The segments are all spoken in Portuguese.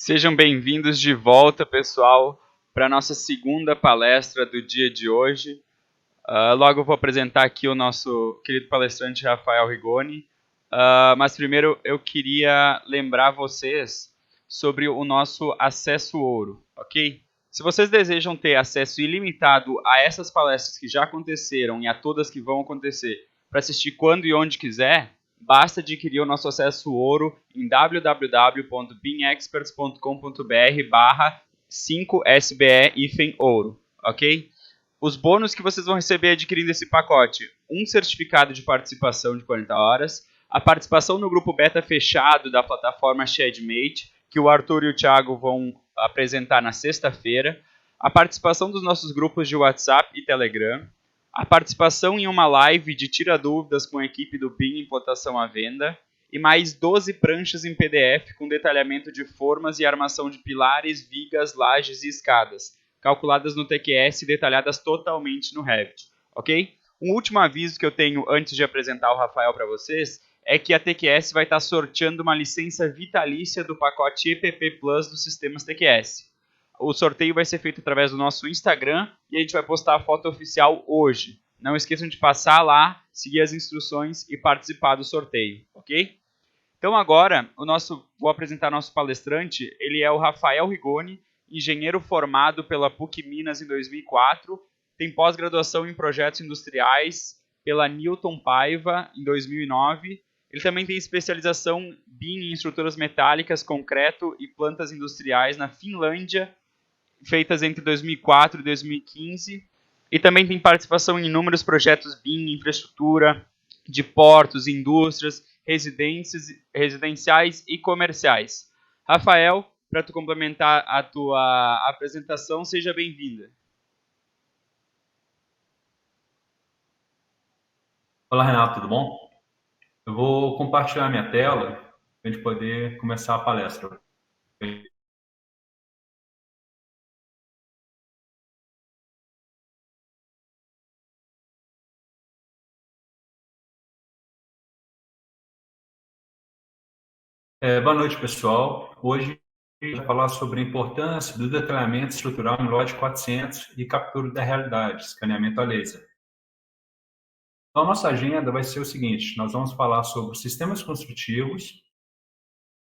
Sejam bem-vindos de volta, pessoal, para a nossa segunda palestra do dia de hoje. Logo eu vou apresentar aqui o nosso querido palestrante Rafael Rigoni, mas primeiro eu queria lembrar vocês sobre o nosso acesso ouro, ok? Se vocês desejam ter acesso ilimitado a essas palestras que já aconteceram e a todas que vão acontecer, para assistir quando e onde quiser, basta adquirir o nosso acesso ouro em www.beanexperts.com.br/5SBE-ouro, ok? Os bônus que vocês vão receber adquirindo esse pacote: um certificado de participação de 40 horas, a participação no grupo beta fechado da plataforma SharedMate, que o Arthur e o Thiago vão apresentar na sexta-feira, a participação dos nossos grupos de WhatsApp e Telegram, a participação em uma live de tira dúvidas com a equipe do BIM Implantação à Venda, e mais 12 pranchas em PDF com detalhamento de formas e armação de pilares, vigas, lajes e escadas, calculadas no TQS e detalhadas totalmente no Revit, ok? Um último aviso que eu tenho antes de apresentar o Rafael para vocês é que a TQS vai estar sorteando uma licença vitalícia do pacote EPP Plus dos sistemas TQS. O sorteio vai ser feito através do nosso Instagram e a gente vai postar a foto oficial hoje. Não esqueçam de passar lá, seguir as instruções e participar do sorteio, ok? Então agora, vou apresentar nosso palestrante. Ele é o Rafael Rigoni, engenheiro formado pela PUC Minas em 2004, tem pós-graduação em projetos industriais pela Newton Paiva em 2009. Ele também tem especialização BIM em estruturas metálicas, concreto e plantas industriais na Finlândia, feitas entre 2004 e 2015. E também tem participação em inúmeros projetos BIM, infraestrutura, de portos, indústrias, residenciais e comerciais. Rafael, para tu complementar a tua apresentação, seja bem-vinda. Olá, Renato, tudo bom? Eu vou compartilhar minha tela para a gente poder começar a palestra. Boa noite, pessoal. Hoje a gente vai falar sobre a importância do detalhamento estrutural em LOD 400 e captura da realidade, escaneamento a laser. Então, a nossa agenda vai ser o seguinte: nós vamos falar sobre sistemas construtivos,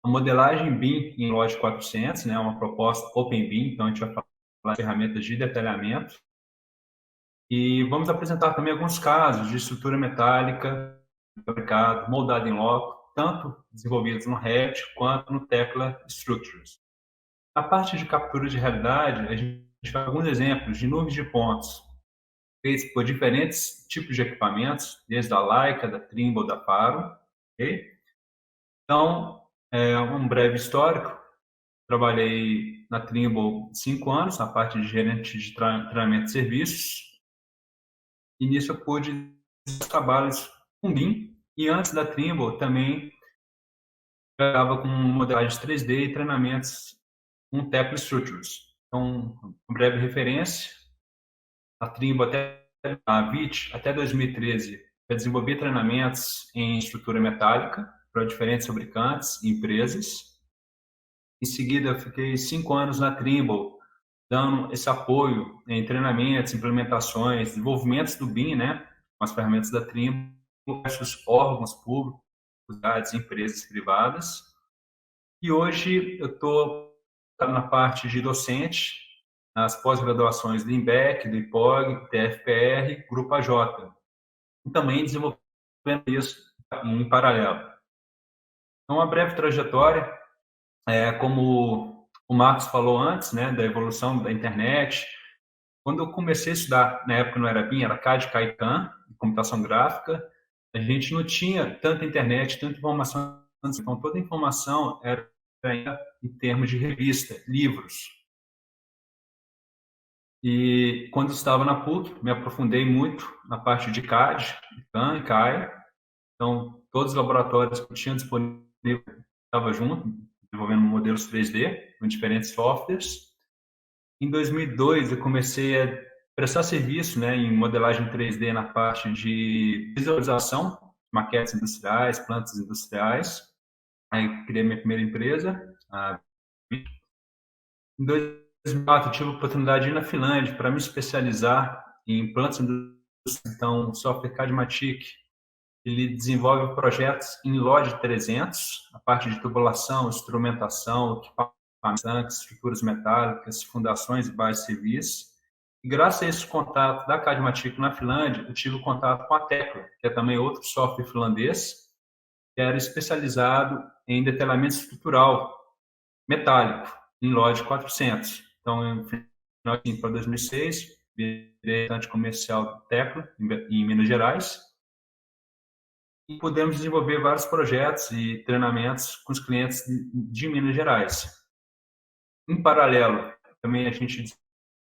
a modelagem BIM em LOD 400, né, uma proposta Open BIM, então a gente vai falar de ferramentas de detalhamento. E vamos apresentar também alguns casos de estrutura metálica, fabricado, moldado em loco, tanto desenvolvidos no Revit quanto no Tekla Structures. Na parte de captura de realidade, a gente vai alguns exemplos de nuvens de pontos feitos por diferentes tipos de equipamentos, desde a Leica, da Trimble, da Faro. Okay? Então, um breve histórico. Trabalhei na Trimble 5 anos, na parte de gerente de treinamento de serviços. E nisso eu pude fazer trabalhos com BIM. E antes da Trimble também trabalhava com modelagem 3D e treinamentos com Tekla Structures. Então, uma breve referência, a Trimble a VIT até 2013 eu desenvolvi treinamentos em estrutura metálica para diferentes fabricantes e empresas. Em seguida, eu fiquei 5 anos na Trimble, dando esse apoio em treinamentos, implementações, desenvolvimentos do BIM, né, com as ferramentas da Trimble, diversos órgãos públicos, cidades, empresas privadas. E hoje eu estou na parte de docente, nas pós-graduações do IMBEC, do IPOG, TFPR, Grupo AJ. E também desenvolvendo isso em paralelo. Então, uma breve trajetória, como o Marcos falou antes, né, da evolução da internet. Quando eu comecei a estudar, na época não era BIM, era CAD, CAD/CAM, computação gráfica, a gente não tinha tanta internet, tanta informação, então toda a informação era em termos de revista, livros. E quando estava na PUC, me aprofundei muito na parte de CAD, CAM e CAE. Então, todos os laboratórios que eu tinha disponível estava junto, desenvolvendo modelos 3D com diferentes softwares. Em 2002, eu comecei a prestar serviço, né, em modelagem 3D na parte de visualização, maquetes industriais, plantas industriais. Aí criei minha primeira empresa, a Em 2004, eu tive a oportunidade de ir na Finlândia para me especializar em plantas industriais. Então, o software Cadmatic, ele desenvolve projetos em LOD 300, a parte de tubulação, instrumentação, equipamentos, estruturas metálicas, fundações e bases civis. E graças a esse contato da Cadmatic na Finlândia, eu tive contato com a Tekla, que é também outro software finlandês, que era especializado em detalhamento estrutural metálico, em LOD 400. Então, para 2006, virei representante comercial da Tekla, em Minas Gerais, e pudemos desenvolver vários projetos e treinamentos com os clientes de Minas Gerais. Em paralelo, também a gente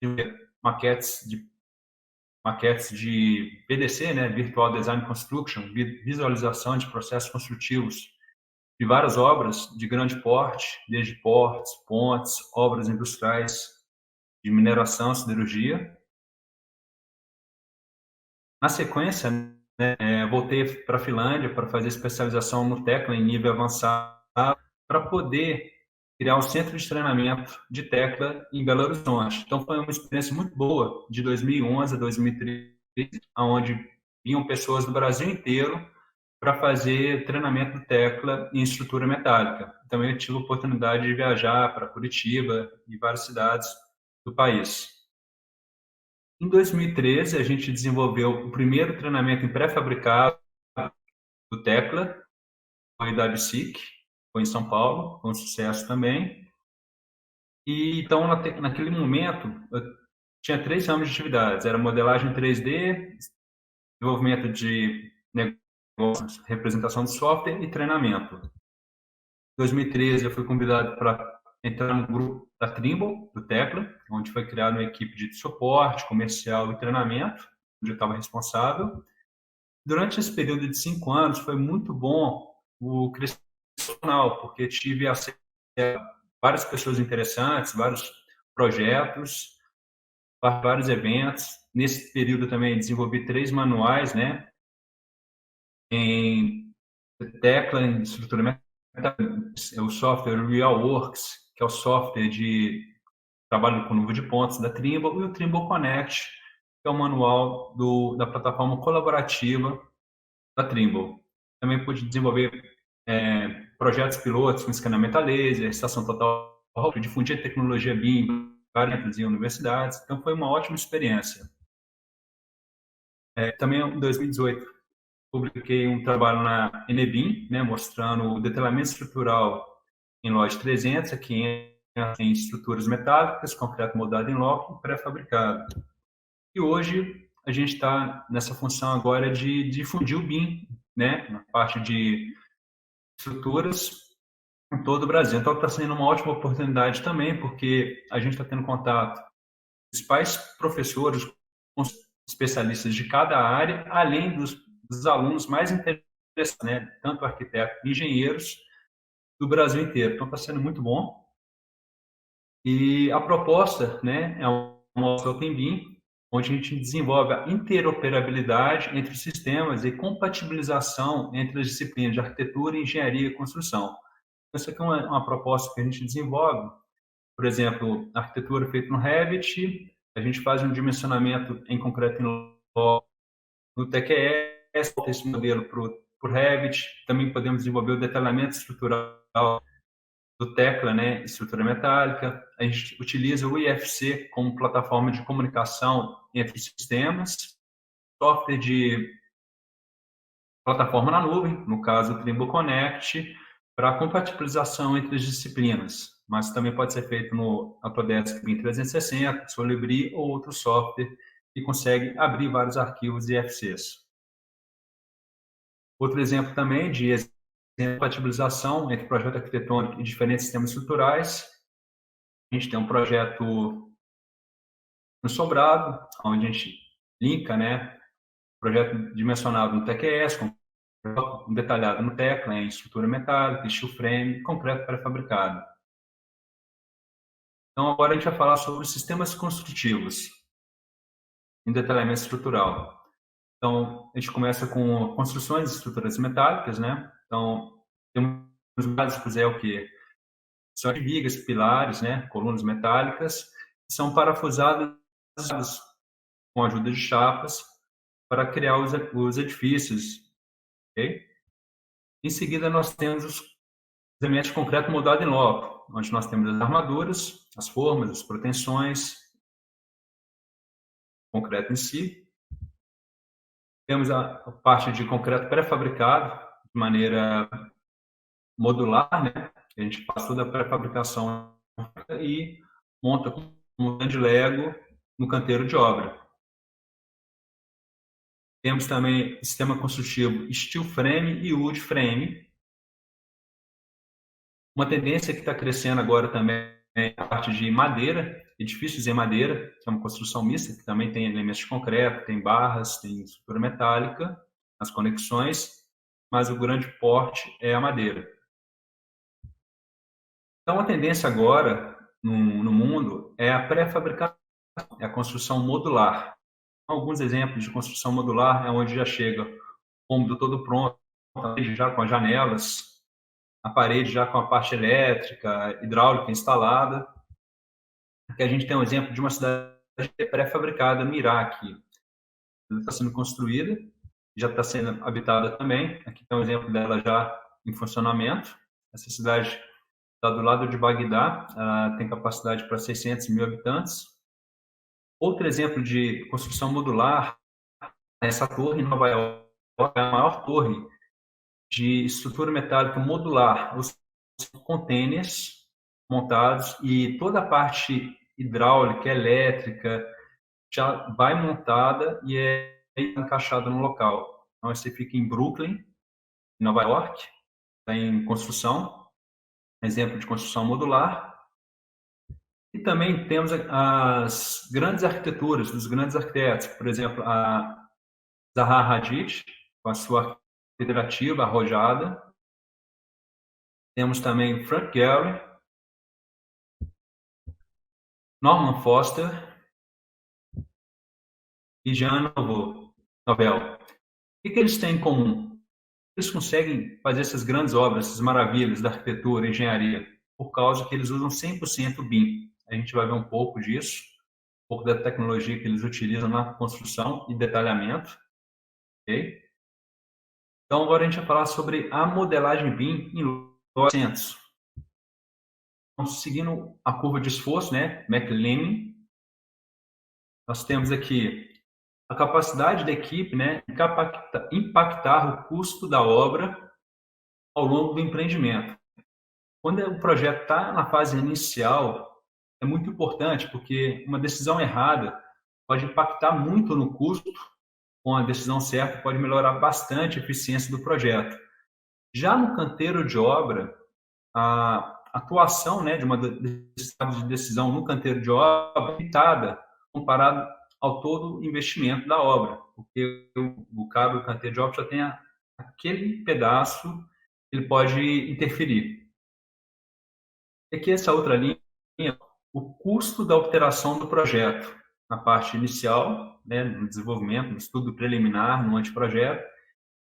desenvolveu maquetes de VDC, né, Virtual Design Construction, visualização de processos construtivos de várias obras de grande porte, desde portos, pontes, obras industriais de mineração, siderurgia. Na sequência, voltei para a Finlândia para fazer especialização no Tekla em nível avançado, para poder criar um centro de treinamento de Tekla em Belo Horizonte. Então, foi uma experiência muito boa, de 2011 a 2013, onde vinham pessoas do Brasil inteiro para fazer treinamento de Tekla em estrutura metálica. Também eu tive a oportunidade de viajar para Curitiba e várias cidades do país. Em 2013, a gente desenvolveu o primeiro treinamento em pré-fabricado do Tekla, foi da ABSIC, foi em São Paulo, foi um sucesso também. E então, naquele momento, eu tinha 3 ramos de atividades: era modelagem 3D, desenvolvimento de negócios, representação de software e treinamento. Em 2013, eu fui convidado para entrar no grupo da Trimble, do Tekla, onde foi criada uma equipe de suporte, comercial e treinamento, onde eu estava responsável. Durante esse período de 5 anos, foi muito bom o crescimento profissional, porque tive acesso a várias pessoas interessantes, vários projetos, vários eventos. Nesse período também desenvolvi 3 manuais, né, em Tekla, em estrutura metálica, o software RealWorks, que é o software de trabalho com nuvem de pontos da Trimble, e o Trimble Connect, que é o manual da plataforma colaborativa da Trimble. Também pude desenvolver projetos pilotos com escaneamento a laser, estação total, difundir a tecnologia BIM em várias universidades. Então, foi uma ótima experiência. Também, em 2018, publiquei um trabalho na Enebim, né, mostrando o detalhamento estrutural em LOD 300, aqui em estruturas metálicas, concreto moldado em loco, pré-fabricado. E hoje a gente está nessa função agora de difundir o BIM, né, na parte de estruturas em todo o Brasil. Então está sendo uma ótima oportunidade também, porque a gente está tendo contato com os principais professores, com os especialistas de cada área, além dos alunos mais interessantes, né, tanto arquitetos e engenheiros do Brasil inteiro. Então está sendo muito bom. E a proposta, né, é um Open BIM, onde a gente desenvolve a interoperabilidade entre os sistemas e compatibilização entre as disciplinas de arquitetura, engenharia e construção. Essa aqui é uma proposta que a gente desenvolve. Por exemplo, arquitetura feita no Revit, a gente faz um dimensionamento em concreto no TQS, esse modelo para o Revit. Também podemos desenvolver o detalhamento estrutural do Tekla, né, estrutura metálica. A gente utiliza o IFC como plataforma de comunicação entre os sistemas, software de plataforma na nuvem, no caso o Trimble Connect, para a compatibilização entre as disciplinas, mas também pode ser feito no Autodesk BIM 360, Solibri ou outro software que consegue abrir vários arquivos IFCs. Outro exemplo também de compatibilização entre projeto arquitetônico e diferentes sistemas estruturais. A gente tem um projeto no Sobrado, onde a gente linka, né, projeto dimensionado no TQS, com detalhado no Tekla, em estrutura metálica, steel frame, concreto pré-fabricado. Então, agora a gente vai falar sobre sistemas construtivos em detalhamento estrutural. Então, a gente começa com construções de estruturas metálicas, né? Então, temos básicos, é o que? são de vigas, pilares, né, colunas metálicas, que são parafusadas com a ajuda de chapas para criar os edifícios. Okay? Em seguida, nós temos os elementos de concreto moldado em loco, onde nós temos as armaduras, as formas, as pretensões, concreto em si. Temos a parte de concreto pré-fabricado, de maneira modular, né? A gente faz toda a pré-fabricação e monta com um grande Lego no canteiro de obra. Temos também sistema construtivo steel frame e wood frame. Uma tendência que está crescendo agora também é a parte de madeira, edifícios em madeira, que é uma construção mista, que também tem elementos de concreto, tem barras, tem estrutura metálica, as conexões, mas o grande porte é a madeira. Então, a tendência agora no mundo é a pré-fabricação, é a construção modular. Alguns exemplos de construção modular é onde já chega o cômodo todo pronto, já com as janelas, a parede já com a parte elétrica, hidráulica instalada. Aqui a gente tem um exemplo de uma cidade pré-fabricada no Iraque. Ela está sendo construída, já está sendo habitada também. Aqui tem um exemplo dela já em funcionamento. Essa cidade está do lado de Bagdá, tem capacidade para 600 mil habitantes. Outro exemplo de construção modular é essa torre em Nova York, é a maior torre de estrutura metálica modular, os containers montados e toda a parte hidráulica, elétrica, já vai montada e é encaixada no local. Então, você fica em Brooklyn, em Nova York, está em construção, exemplo de construção modular. E também temos as grandes arquiteturas dos grandes arquitetos, por exemplo, a Zaha Hadid, com a sua arquitetura arrojada. Temos também Frank Gehry, Norman Foster e Jean Nouvel. O que eles têm em comum? Eles conseguem fazer essas grandes obras, essas maravilhas da arquitetura, engenharia, por causa que eles usam 100% BIM. A gente vai ver um pouco disso, um pouco da tecnologia que eles utilizam na construção e detalhamento. Okay? Então, agora a gente vai falar sobre a modelagem BIM em lotes. Então, seguindo a curva de esforço, né, McLean, nós temos aqui a capacidade da equipe, né, de impactar o custo da obra ao longo do empreendimento. Quando o projeto está na fase inicial, é muito importante, porque uma decisão errada pode impactar muito no custo, com a decisão certa pode melhorar bastante a eficiência do projeto. Já no canteiro de obra, a atuação, né, de uma decisão no canteiro de obra é limitada comparado ao todo investimento da obra, porque o cabo do canteiro de obra já tem aquele pedaço que ele pode interferir. E aqui essa outra linha, o custo da alteração do projeto, na parte inicial, né, no desenvolvimento, no estudo preliminar, no anteprojeto,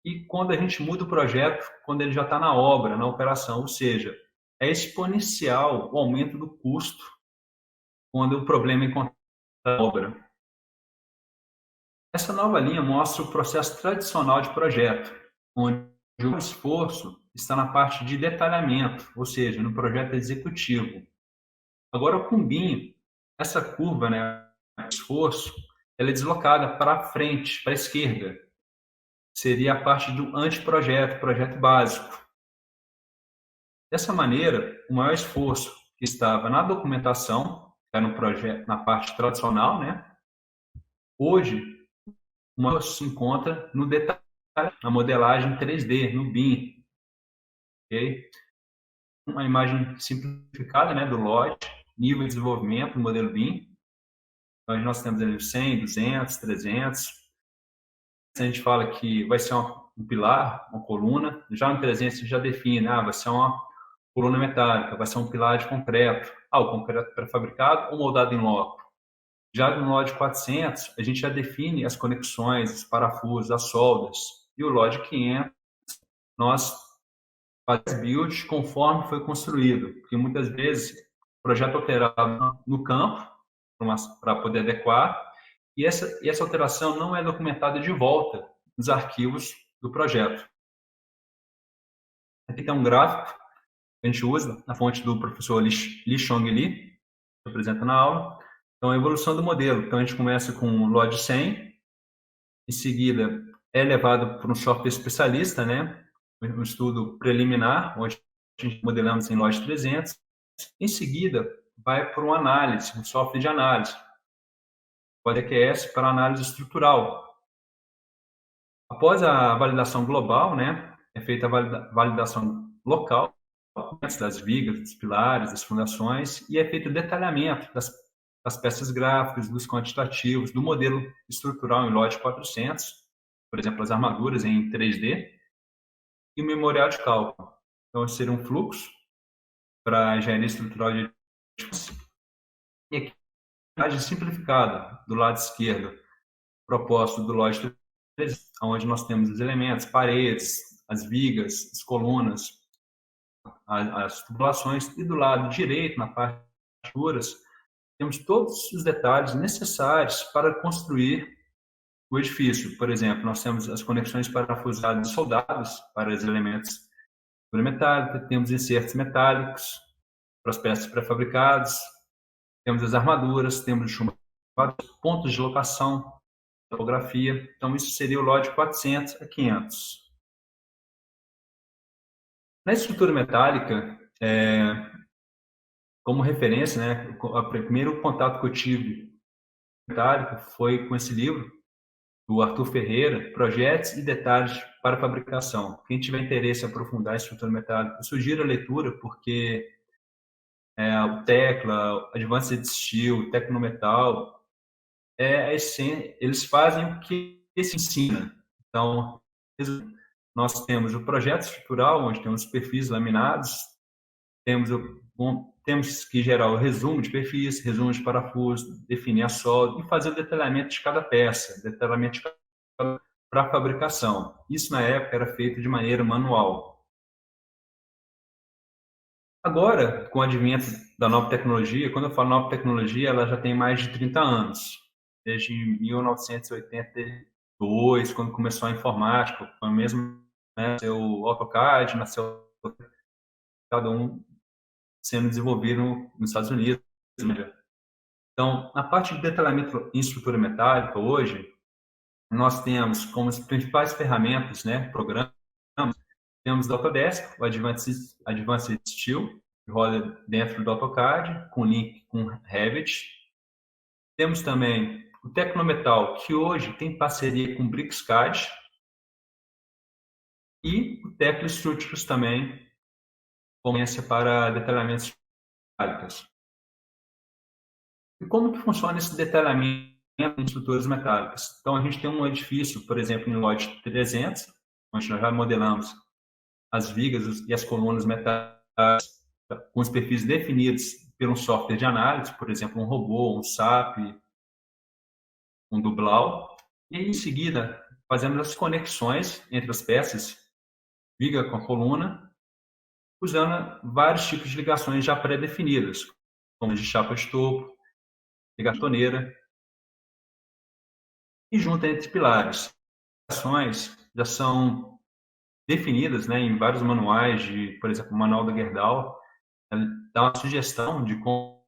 e quando a gente muda o projeto, quando ele já está na obra, na operação, ou seja, é exponencial o aumento do custo quando o problema encontra a obra. Essa nova linha mostra o processo tradicional de projeto, onde o esforço está na parte de detalhamento, ou seja, no projeto executivo. Agora, com o BIM, essa curva, né, esforço, ela é deslocada para frente, para a esquerda. Seria a parte do anteprojeto, projeto básico. Dessa maneira, o maior esforço que estava na documentação, que era no projeto, na parte tradicional, né? Hoje, o maior se encontra no detalhe, na modelagem 3D, no BIM. Okay? Uma imagem simplificada, né, do lote, nível de desenvolvimento do modelo BIM. Então, nós temos ali 100, 200, 300. A gente fala que vai ser um pilar, uma coluna. Já no 300, a gente já define, vai ser uma coluna metálica, vai ser um pilar de concreto. O concreto pré-fabricado ou moldado em loco. Já no lote 400, a gente já define as conexões, os parafusos, as soldas. E o lote 500, nós fazer build conforme foi construído, porque muitas vezes o projeto alterado no campo para poder adequar, e essa alteração não é documentada de volta nos arquivos do projeto. Aqui tem um gráfico que a gente usa, na fonte do professor Li Chong Li, que apresenta na aula. Então, a evolução do modelo. Então, a gente começa com o LOD 100, em seguida é levado para um software especialista, né? Um estudo preliminar, onde a gente modelamos em LOD 300. Em seguida, vai para uma análise, um software de análise, o EQS para análise estrutural. Após a validação global, né, é feita a validação local das vigas, dos pilares, das fundações, e é feito o detalhamento das peças gráficas, dos quantitativos, do modelo estrutural em LOD 400, por exemplo, as armaduras em 3D, e o memorial de cálculo. Então, seria um fluxo para a engenharia estrutural de edifícios. E aqui, a imagem simplificada do lado esquerdo, proposto do LOD 300, onde nós temos os elementos, paredes, as vigas, as colunas, as tubulações, e do lado direito, na parte de alturas, temos todos os detalhes necessários para construir o edifício. Por exemplo, nós temos as conexões parafusadas e soldados para os elementos metálicos, temos insertos metálicos para as peças pré-fabricadas, temos as armaduras, temos os pontos de locação, topografia. Então, isso seria o LOD 400 a 500. Na estrutura metálica, como referência, né, o primeiro contato que eu tive com metálica foi com esse livro do Arthur Ferreira, Projetos e Detalhes para Fabricação. Quem tiver interesse em aprofundar a estrutura metálica, eu sugiro a leitura, porque o Tecla, Advanced Steel, Tecnometal, eles fazem o que se ensina. Então, nós temos o projeto estrutural, onde temos perfis laminados, temos que gerar o resumo de perfis, resumo de parafuso, definir a solda e fazer o detalhamento de cada peça, detalhamento para a fabricação. Isso, na época, era feito de maneira manual. Agora, com o advento da nova tecnologia, quando eu falo nova tecnologia, ela já tem mais de 30 anos. Desde 1982, quando começou a informática, foi mesmo, né, nasceu o AutoCAD, nasceu cada um sendo desenvolvido nos Estados Unidos. Então, na parte de detalhamento em estrutura metálica, hoje, nós temos como as principais ferramentas, né, programas, temos o Autodesk, o Advanced Steel, que roda dentro do AutoCAD, com link com Revit. Temos também o Tecnometal, que hoje tem parceria com o BricsCAD, e o Tecla Structures também, começa para detalhamentos metálicos. E como que funciona esse detalhamento em estruturas metálicas? Então, a gente tem um edifício, por exemplo, em LOD 300, onde nós já modelamos as vigas e as colunas metálicas com os perfis definidos por um software de análise, por exemplo, um robô, um SAP, um Dublau. E, em seguida, fazemos as conexões entre as peças, viga com a coluna, usando vários tipos de ligações já pré-definidas, como de chapa de topo, ligação torneira, e junta entre pilares. As ligações já são definidas, né, em vários manuais, por exemplo, o manual da Gerdau, dá uma sugestão de como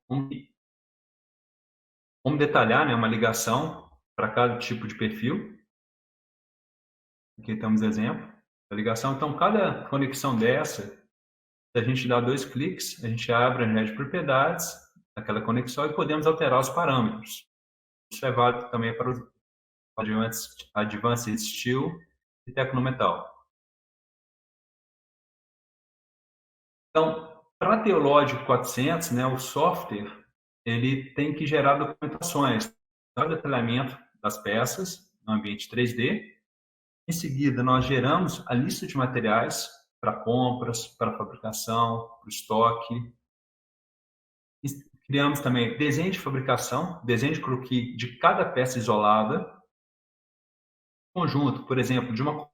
detalhar, né, uma ligação para cada tipo de perfil. Aqui temos exemplo da ligação. Então, cada conexão dessa, se a gente dá 2 cliques, a gente abre a janela de propriedades daquela conexão e podemos alterar os parâmetros. Isso é válido também para o Advanced Steel e Tecnometal. Então, para ter o LOD 400, né, o software, ele tem que gerar documentações, o detalhamento das peças no ambiente 3D. Em seguida, nós geramos a lista de materiais para compras, para fabricação, para o estoque. E criamos também desenho de fabricação, desenho de croquis de cada peça isolada. Conjunto, por exemplo, de uma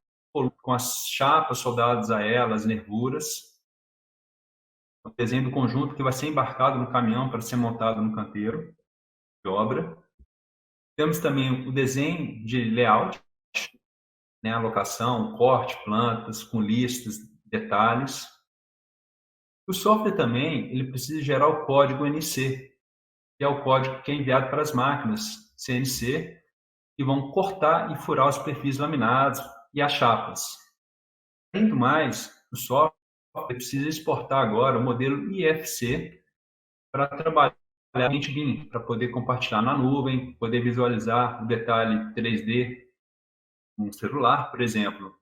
com as chapas soldadas a elas, nervuras, o desenho do conjunto que vai ser embarcado no caminhão para ser montado no canteiro de obra. Temos também o desenho de layout, né, alocação, corte, plantas, com listas, detalhes. O software também ele precisa gerar o código NC, que é o código que é enviado para as máquinas CNC, que vão cortar e furar os perfis laminados e as chapas. Além do mais, o software precisa exportar agora o modelo IFC para trabalhar em BIM, para poder compartilhar na nuvem, poder visualizar o detalhe 3D num celular, por exemplo.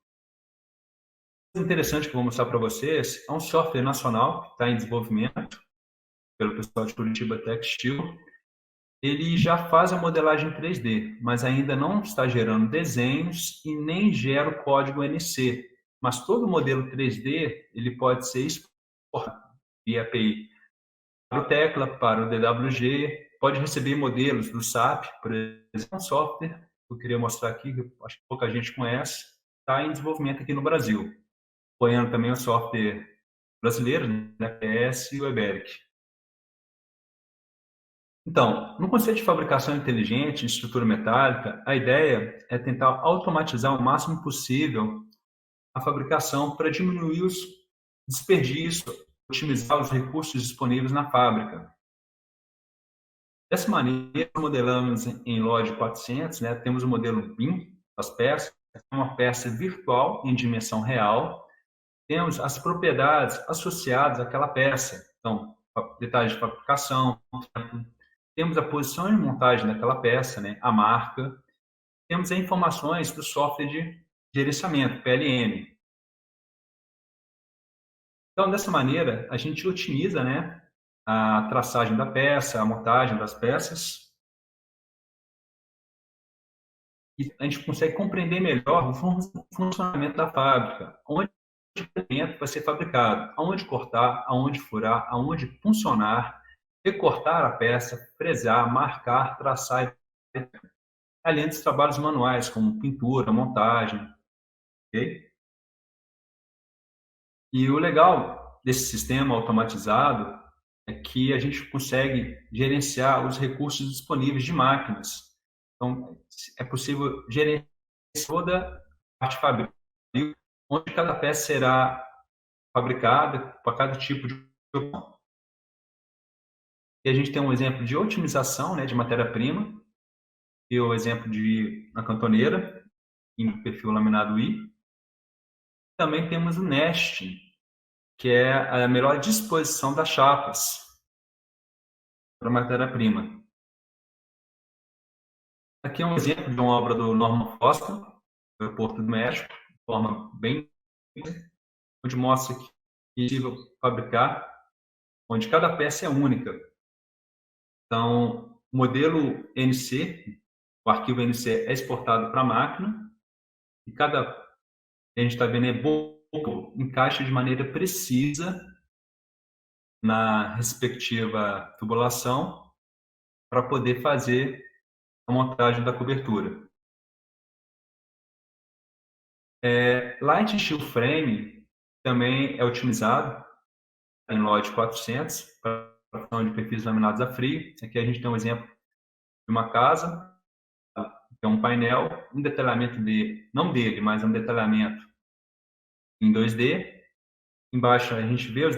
O interessante que eu vou mostrar para vocês é um software nacional que está em desenvolvimento pelo pessoal de Curitiba Textil. Ele já faz a modelagem 3D, mas ainda não está gerando desenhos e nem gera o código NC. Mas todo o modelo 3D ele pode ser exportado via API para o Tecla, para o DWG, pode receber modelos do SAP, por exemplo, um software que eu queria mostrar aqui, que acho que pouca gente conhece, está em desenvolvimento aqui no Brasil, apoiando também o software brasileiro, né, PS e o Eberic. Então, no conceito de fabricação inteligente em estrutura metálica, a ideia é tentar automatizar o máximo possível a fabricação para diminuir os desperdícios, otimizar os recursos disponíveis na fábrica. Dessa maneira, modelamos em Log 400, né, temos o modelo BIM das peças, uma peça virtual em dimensão real, temos as propriedades associadas àquela peça, então, detalhes de fabricação, temos a posição e montagem daquela peça, né, a marca, temos as informações do software de gerenciamento, PLM. Então, dessa maneira, a gente otimiza, né, a traçagem da peça, a montagem das peças, e a gente consegue compreender melhor o funcionamento da fábrica, onde o elemento vai ser fabricado, aonde cortar, aonde furar, aonde funcionar, recortar a peça, fresar, marcar, traçar, além dos trabalhos manuais, como pintura, montagem. Okay? E o legal desse sistema automatizado é que a gente consegue gerenciar os recursos disponíveis de máquinas. Então, é possível gerenciar toda a parte fabril, onde cada peça será fabricada para cada tipo de produção. E a gente tem um exemplo de otimização, né, de matéria-prima, e o exemplo de uma cantoneira, em perfil laminado I. Também temos o Nest, que é a melhor disposição das chapas para matéria-prima. Aqui é um exemplo de uma obra do Norman Foster, do Aeroporto do México, de forma bem, onde mostra que é possível fabricar, onde cada peça é única. Então, o modelo NC, o arquivo NC é exportado para a máquina, e cada, a gente está vendo, é bom, encaixa de maneira precisa na respectiva tubulação para poder fazer a montagem da cobertura. Light Steel Frame também é otimizado em Log 400 para a produção de perfis laminados a frio. Aqui a gente tem um exemplo de uma casa, que é um painel, um detalhamento não dele, mas um detalhamento em 2D. Embaixo a gente vê os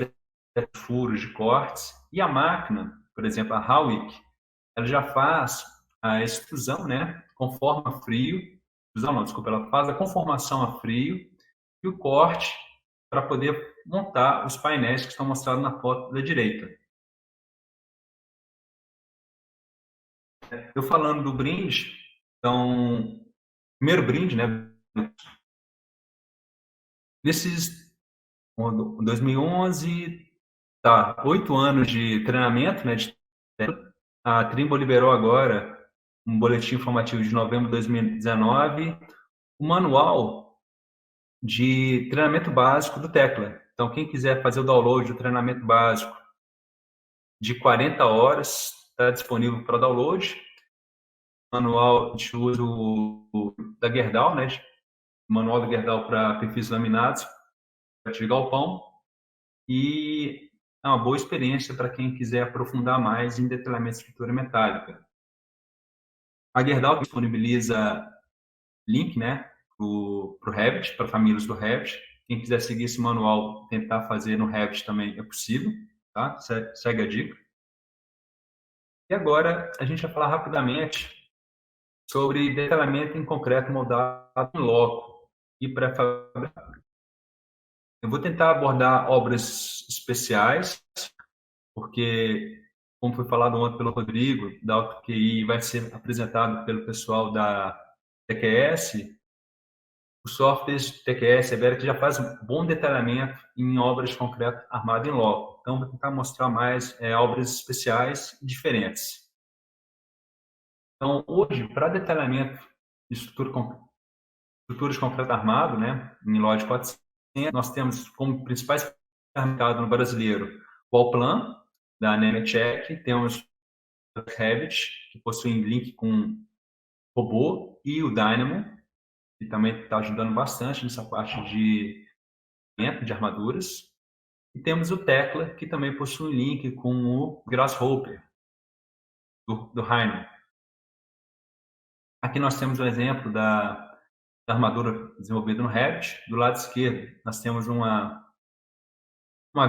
furos de cortes e a máquina, por exemplo, a Hawick, ela já faz a extrusão, né, conforme a frio, extrusão não, desculpa, ela faz a conformação a frio e o corte para poder montar os painéis que estão mostrados na foto da direita. Eu falando do brinde, então, primeiro brinde, né, nesses 2011, tá, 8 anos de treinamento, né, a Trimble liberou agora um boletim informativo de novembro de 2019, o manual de treinamento básico do Tecla. Então, quem quiser fazer o download do treinamento básico de 40 horas, está disponível para download. Manual de uso da Gerdau, né, manual do Gerdau para perfis laminados, de galpão, e é uma boa experiência para quem quiser aprofundar mais em detalhamento de estrutura metálica. A Gerdau disponibiliza link, né, para o Revit, para famílias do Revit. Quem quiser seguir esse manual, tentar fazer no Revit também é possível, tá? Segue a dica. E agora a gente vai falar rapidamente sobre detalhamento em concreto moldado em loco e pré-fabricado. Eu vou tentar abordar obras especiais, porque, como foi falado ontem pelo Rodrigo, da AutoQI, vai ser apresentado pelo pessoal da TQS. O software TQS Everett já faz um bom detalhamento em obras de concreto armado em loco. Então, vou tentar mostrar mais obras especiais e diferentes. Então, hoje, para detalhamento de estruturas de concreto armado, né, em lote 400, nós temos como principais mercados no brasileiro o Allplan, da Nemetschek, temos o Revit, que possui link com robô, e o Dynamo, que também está ajudando bastante nessa parte de armaduras. E temos o Tekla, que também possui link com o Grasshopper, do Rhino. Aqui nós temos um exemplo da armadura desenvolvida no Revit. Do lado esquerdo, nós temos uma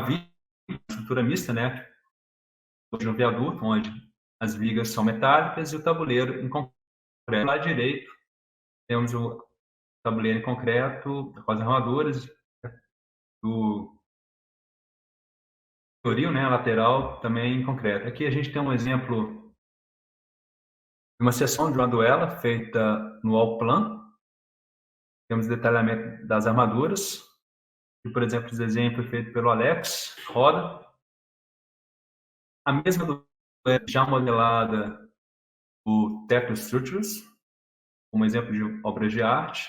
viga, uma estrutura mista, né? De um viaduto, onde as vigas são metálicas e o tabuleiro em concreto. Do lado direito, temos o tabuleiro em concreto com as armaduras do toril, né? Lateral também em concreto. Aqui a gente tem um exemplo de uma seção de uma duela feita no Allplan. Temos detalhamento das armaduras. E, por exemplo, esse exemplo foi feito pelo Alex Roda. A mesma duela já modelada o Tecno Structures, como exemplo de obras de arte.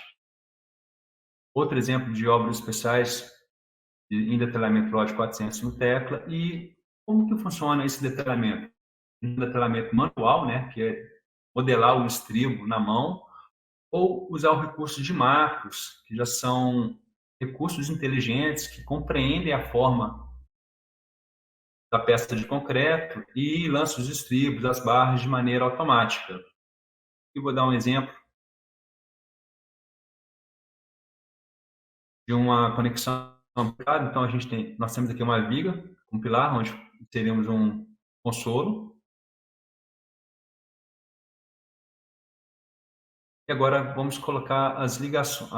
Outro exemplo de obras especiais em detalhamento lote 400 no Tecla. E como que funciona esse detalhamento? Um detalhamento manual, né, que é modelar o estribo na mão, ou usar o recurso de macros, que já são recursos inteligentes que compreendem a forma da peça de concreto e lançam os estribos, as barras de maneira automática. Eu vou dar um exemplo de uma conexão ampliada. Então nós temos aqui uma viga, um pilar, onde teríamos um consolo. E agora vamos colocar as ligações,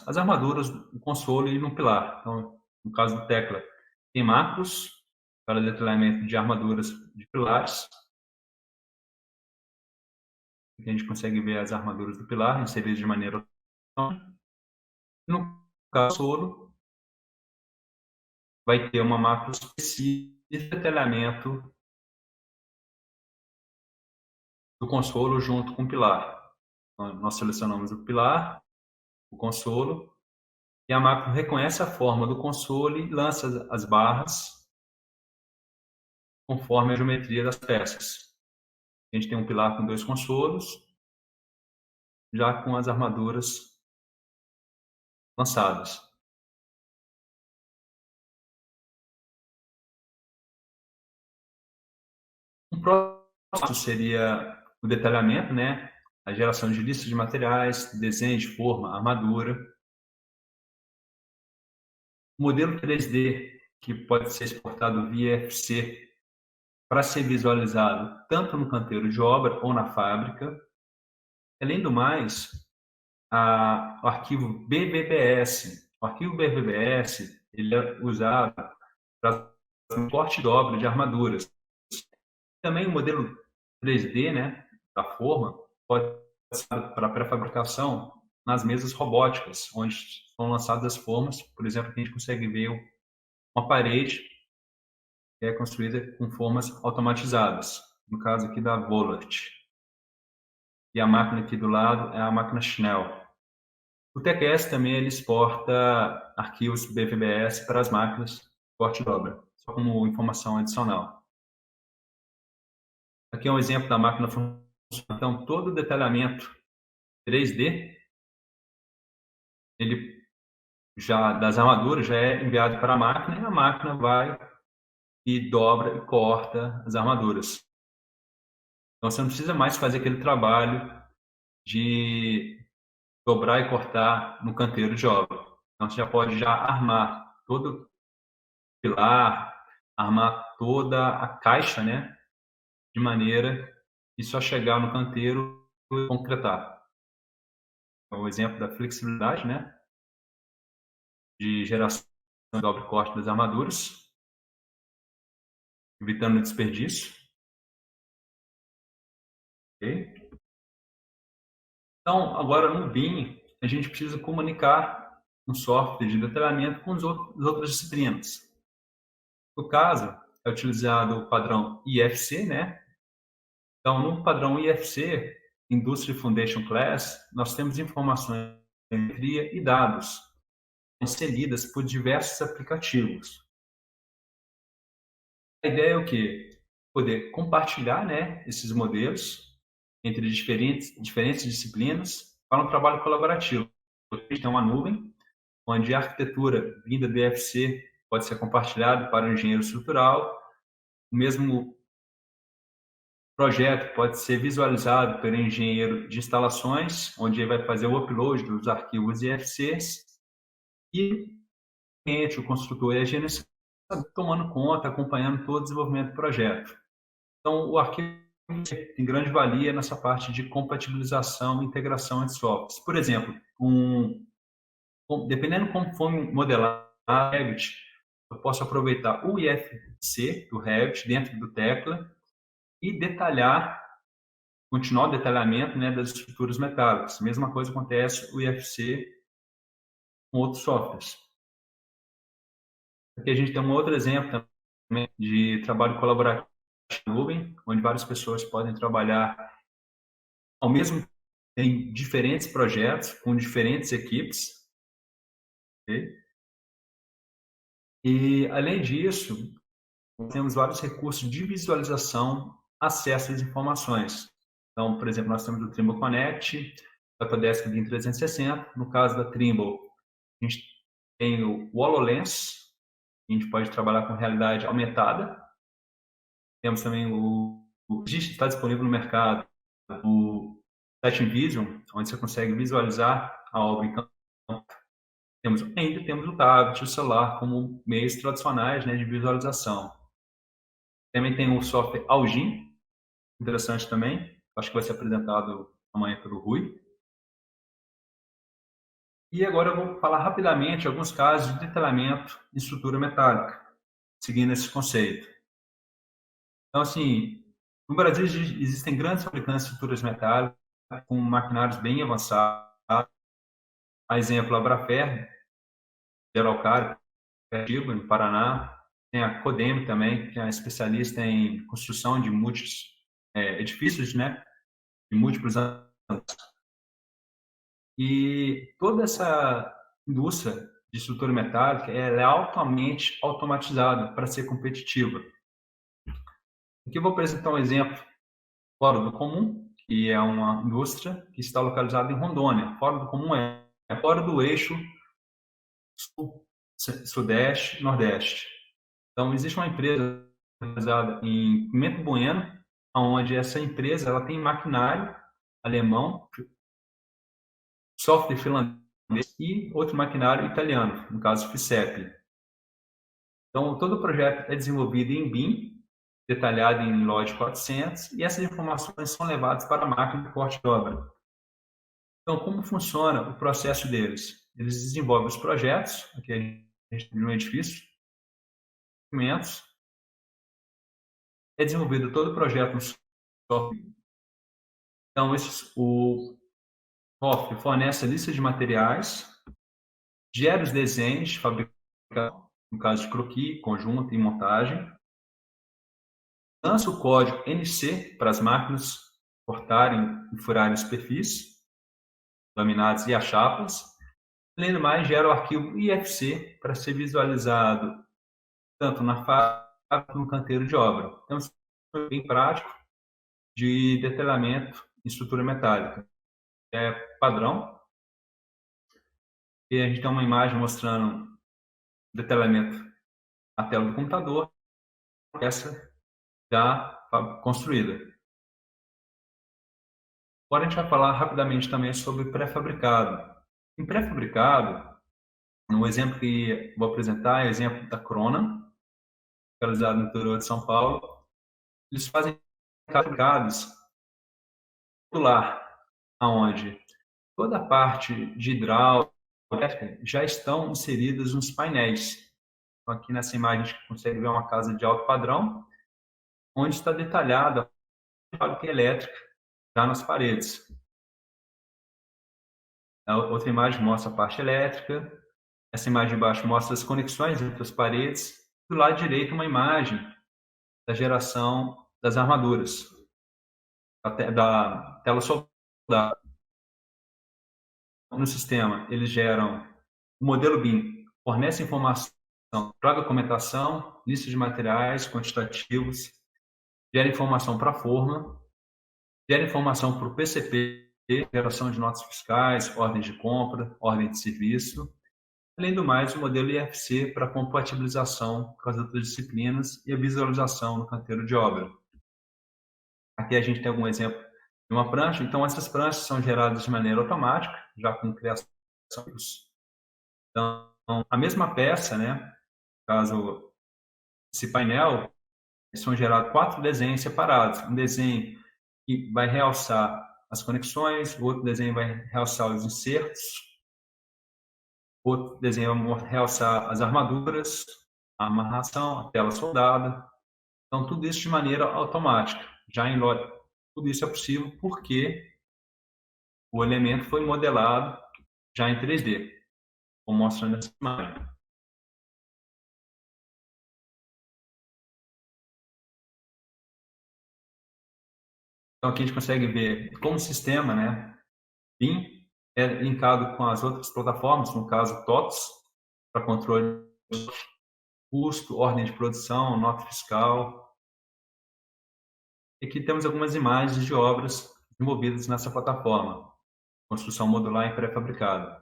as armaduras do consolo e no pilar. Então, no caso do Tecla, tem macros para detalhamento de armaduras de pilares. Aqui a gente consegue ver as armaduras do pilar inseridas de maneira automática. No caso do consolo, vai ter uma macro específica de detalhamento do consolo junto com o pilar. Então, nós selecionamos o pilar, o consolo, e a macro reconhece a forma do consolo e lança as barras conforme a geometria das peças. A gente tem um pilar com 2 consolos, já com as armaduras lançadas. Um próximo passo seria o detalhamento, né? A geração de listas de materiais, desenho de forma, armadura. O modelo 3D, que pode ser exportado via FC para ser visualizado tanto no canteiro de obra ou na fábrica. Além do mais, o arquivo BBBS. O arquivo BBBS ele é usado para transporte de obra de armaduras. Também o modelo 3D, né, da forma, pode ser para pré-fabricação nas mesas robóticas, onde são lançadas as formas. Por exemplo, aqui a gente consegue ver uma parede que é construída com formas automatizadas. No caso aqui da Vollert. E a máquina aqui do lado é a máquina Schnell. O TQS também ele exporta arquivos BVBS para as máquinas de porte de obra, só como informação adicional. Aqui é um exemplo da máquina funcionando. Então, todo o detalhamento 3D ele já das armaduras já é enviado para a máquina e a máquina vai e dobra e corta as armaduras. Então você não precisa mais fazer aquele trabalho de dobrar e cortar no canteiro de obra. Então você já pode já armar todo o pilar, armar toda a caixa, né, de maneira que só chegar no canteiro e concretar. É o exemplo da flexibilidade, né, de geração de dobra e corte das armaduras, evitando o desperdício. Okay? Então, agora no BIM, a gente precisa comunicar um software de detalhamento com as outras disciplinas. No caso, é utilizado o padrão IFC, né? Então, no padrão IFC, Industry Foundation Class, nós temos informações de geometria e dados inseridas por diversos aplicativos. A ideia é o quê? Poder compartilhar, né, esses modelos entre diferentes disciplinas para um trabalho colaborativo. A gente tem uma nuvem, onde a arquitetura vinda do IFC pode ser compartilhada para o engenheiro estrutural, o mesmo projeto pode ser visualizado pelo engenheiro de instalações, onde ele vai fazer o upload dos arquivos IFCs, e o construtor e a gerência tomando conta, acompanhando todo o desenvolvimento do projeto. Então, o arquivo tem grande valia nessa parte de compatibilização e integração entre softwares. Por exemplo, dependendo como for modelar a Revit, eu posso aproveitar o IFC do Revit dentro do Tekla e continuar o detalhamento, né, das estruturas metálicas. Mesma coisa acontece o IFC com outros softwares. Aqui a gente tem um outro exemplo também de trabalho colaborativo na nuvem, onde várias pessoas podem trabalhar ao mesmo tempo em diferentes projetos, com diferentes equipes. Okay? E, além disso, temos vários recursos de visualização, acesso às informações. Então, por exemplo, nós temos o Trimble Connect, o Autodesk BIM 360. No caso da Trimble, a gente tem o HoloLens, a gente pode trabalhar com realidade aumentada. Temos também está disponível no mercado, o Setting Vision, onde você consegue visualizar a obra em campo. Ainda temos o tablet, o celular, como meios tradicionais, né, de visualização. Também tem o software Algin, interessante também. Acho que vai ser apresentado amanhã pelo Rui. E agora eu vou falar rapidamente alguns casos de detalhamento em estrutura metálica, seguindo esse conceito. Então, assim, no Brasil existem grandes fabricantes de estruturas metálicas com maquinários bem avançados. A exemplo, a Abrafer, de Araucária, no Paraná. Tem a Codem também, que é especialista em construção de múltiplos edifícios, né, de múltiplos anos. E toda essa indústria de estrutura metálica ela é altamente automatizada para ser competitiva. Aqui eu vou apresentar um exemplo fora do comum, que é uma indústria que está localizada em Rondônia. Fora do comum é fora do eixo sul, sudeste e nordeste. Então, existe uma empresa localizada em Pimenta Bueno, onde essa empresa ela tem maquinário alemão, software finlandês e outro maquinário italiano, no caso FICEP. Então, todo o projeto é desenvolvido em BIM, detalhado em LOD 400, e essas informações são levadas para a máquina de corte de obra. Então, como funciona o processo deles? Eles desenvolvem os projetos, aqui a gente tem um edifício, documentos, é desenvolvido todo o projeto no software. Então, o software fornece a lista de materiais, gera os desenhos de fabricação, no caso de croquis, conjunto e montagem, lança o código NC para as máquinas cortarem e furarem os perfis, laminados e as chapas. Além do mais, gera o arquivo IFC para ser visualizado tanto na fábrica quanto no canteiro de obra. Então, isso é bem prático de detalhamento em estrutura metálica. É padrão. E a gente tem uma imagem mostrando o detalhamento na tela do computador, essa já construída. Agora a gente vai falar rapidamente também sobre pré-fabricado. Em pré-fabricado, um exemplo que vou apresentar é o exemplo da Crona, localizado no interior de São Paulo. Eles fazem fabricados modular, aonde toda a parte de hidráulica já estão inseridas nos painéis. Então, aqui nessa imagem a gente consegue ver uma casa de alto padrão, onde está detalhada a fábrica elétrica já nas paredes. A outra imagem mostra a parte elétrica. Essa imagem de baixo mostra as conexões entre as paredes. Do lado direito, uma imagem da geração das armaduras, da tela soldada. No sistema, eles geram o modelo BIM, fornece informação para documentação, lista de materiais quantitativos, gera informação para a forma, gera informação para o PCP, geração de notas fiscais, ordens de compra, ordem de serviço. Além do mais, o modelo IFC para compatibilização com as outras disciplinas e a visualização no canteiro de obra. Aqui a gente tem algum exemplo de uma prancha. Então, essas pranchas são geradas de maneira automática, já com criação. Então, a mesma peça, né? Caso esse painel, são gerados 4 desenhos separados. Um desenho que vai realçar as conexões, o outro desenho vai realçar os insertos, outro desenho vai realçar as armaduras, a amarração, a tela soldada. Então, tudo isso de maneira automática. Já em lote, tudo isso é possível porque o elemento foi modelado já em 3D, como mostra nessa imagem. Então, aqui a gente consegue ver como o sistema, né, BIM é linkado com as outras plataformas, no caso TOTS, para controle de custo, ordem de produção, nota fiscal. E aqui temos algumas imagens de obras desenvolvidas nessa plataforma, construção modular em pré-fabricado.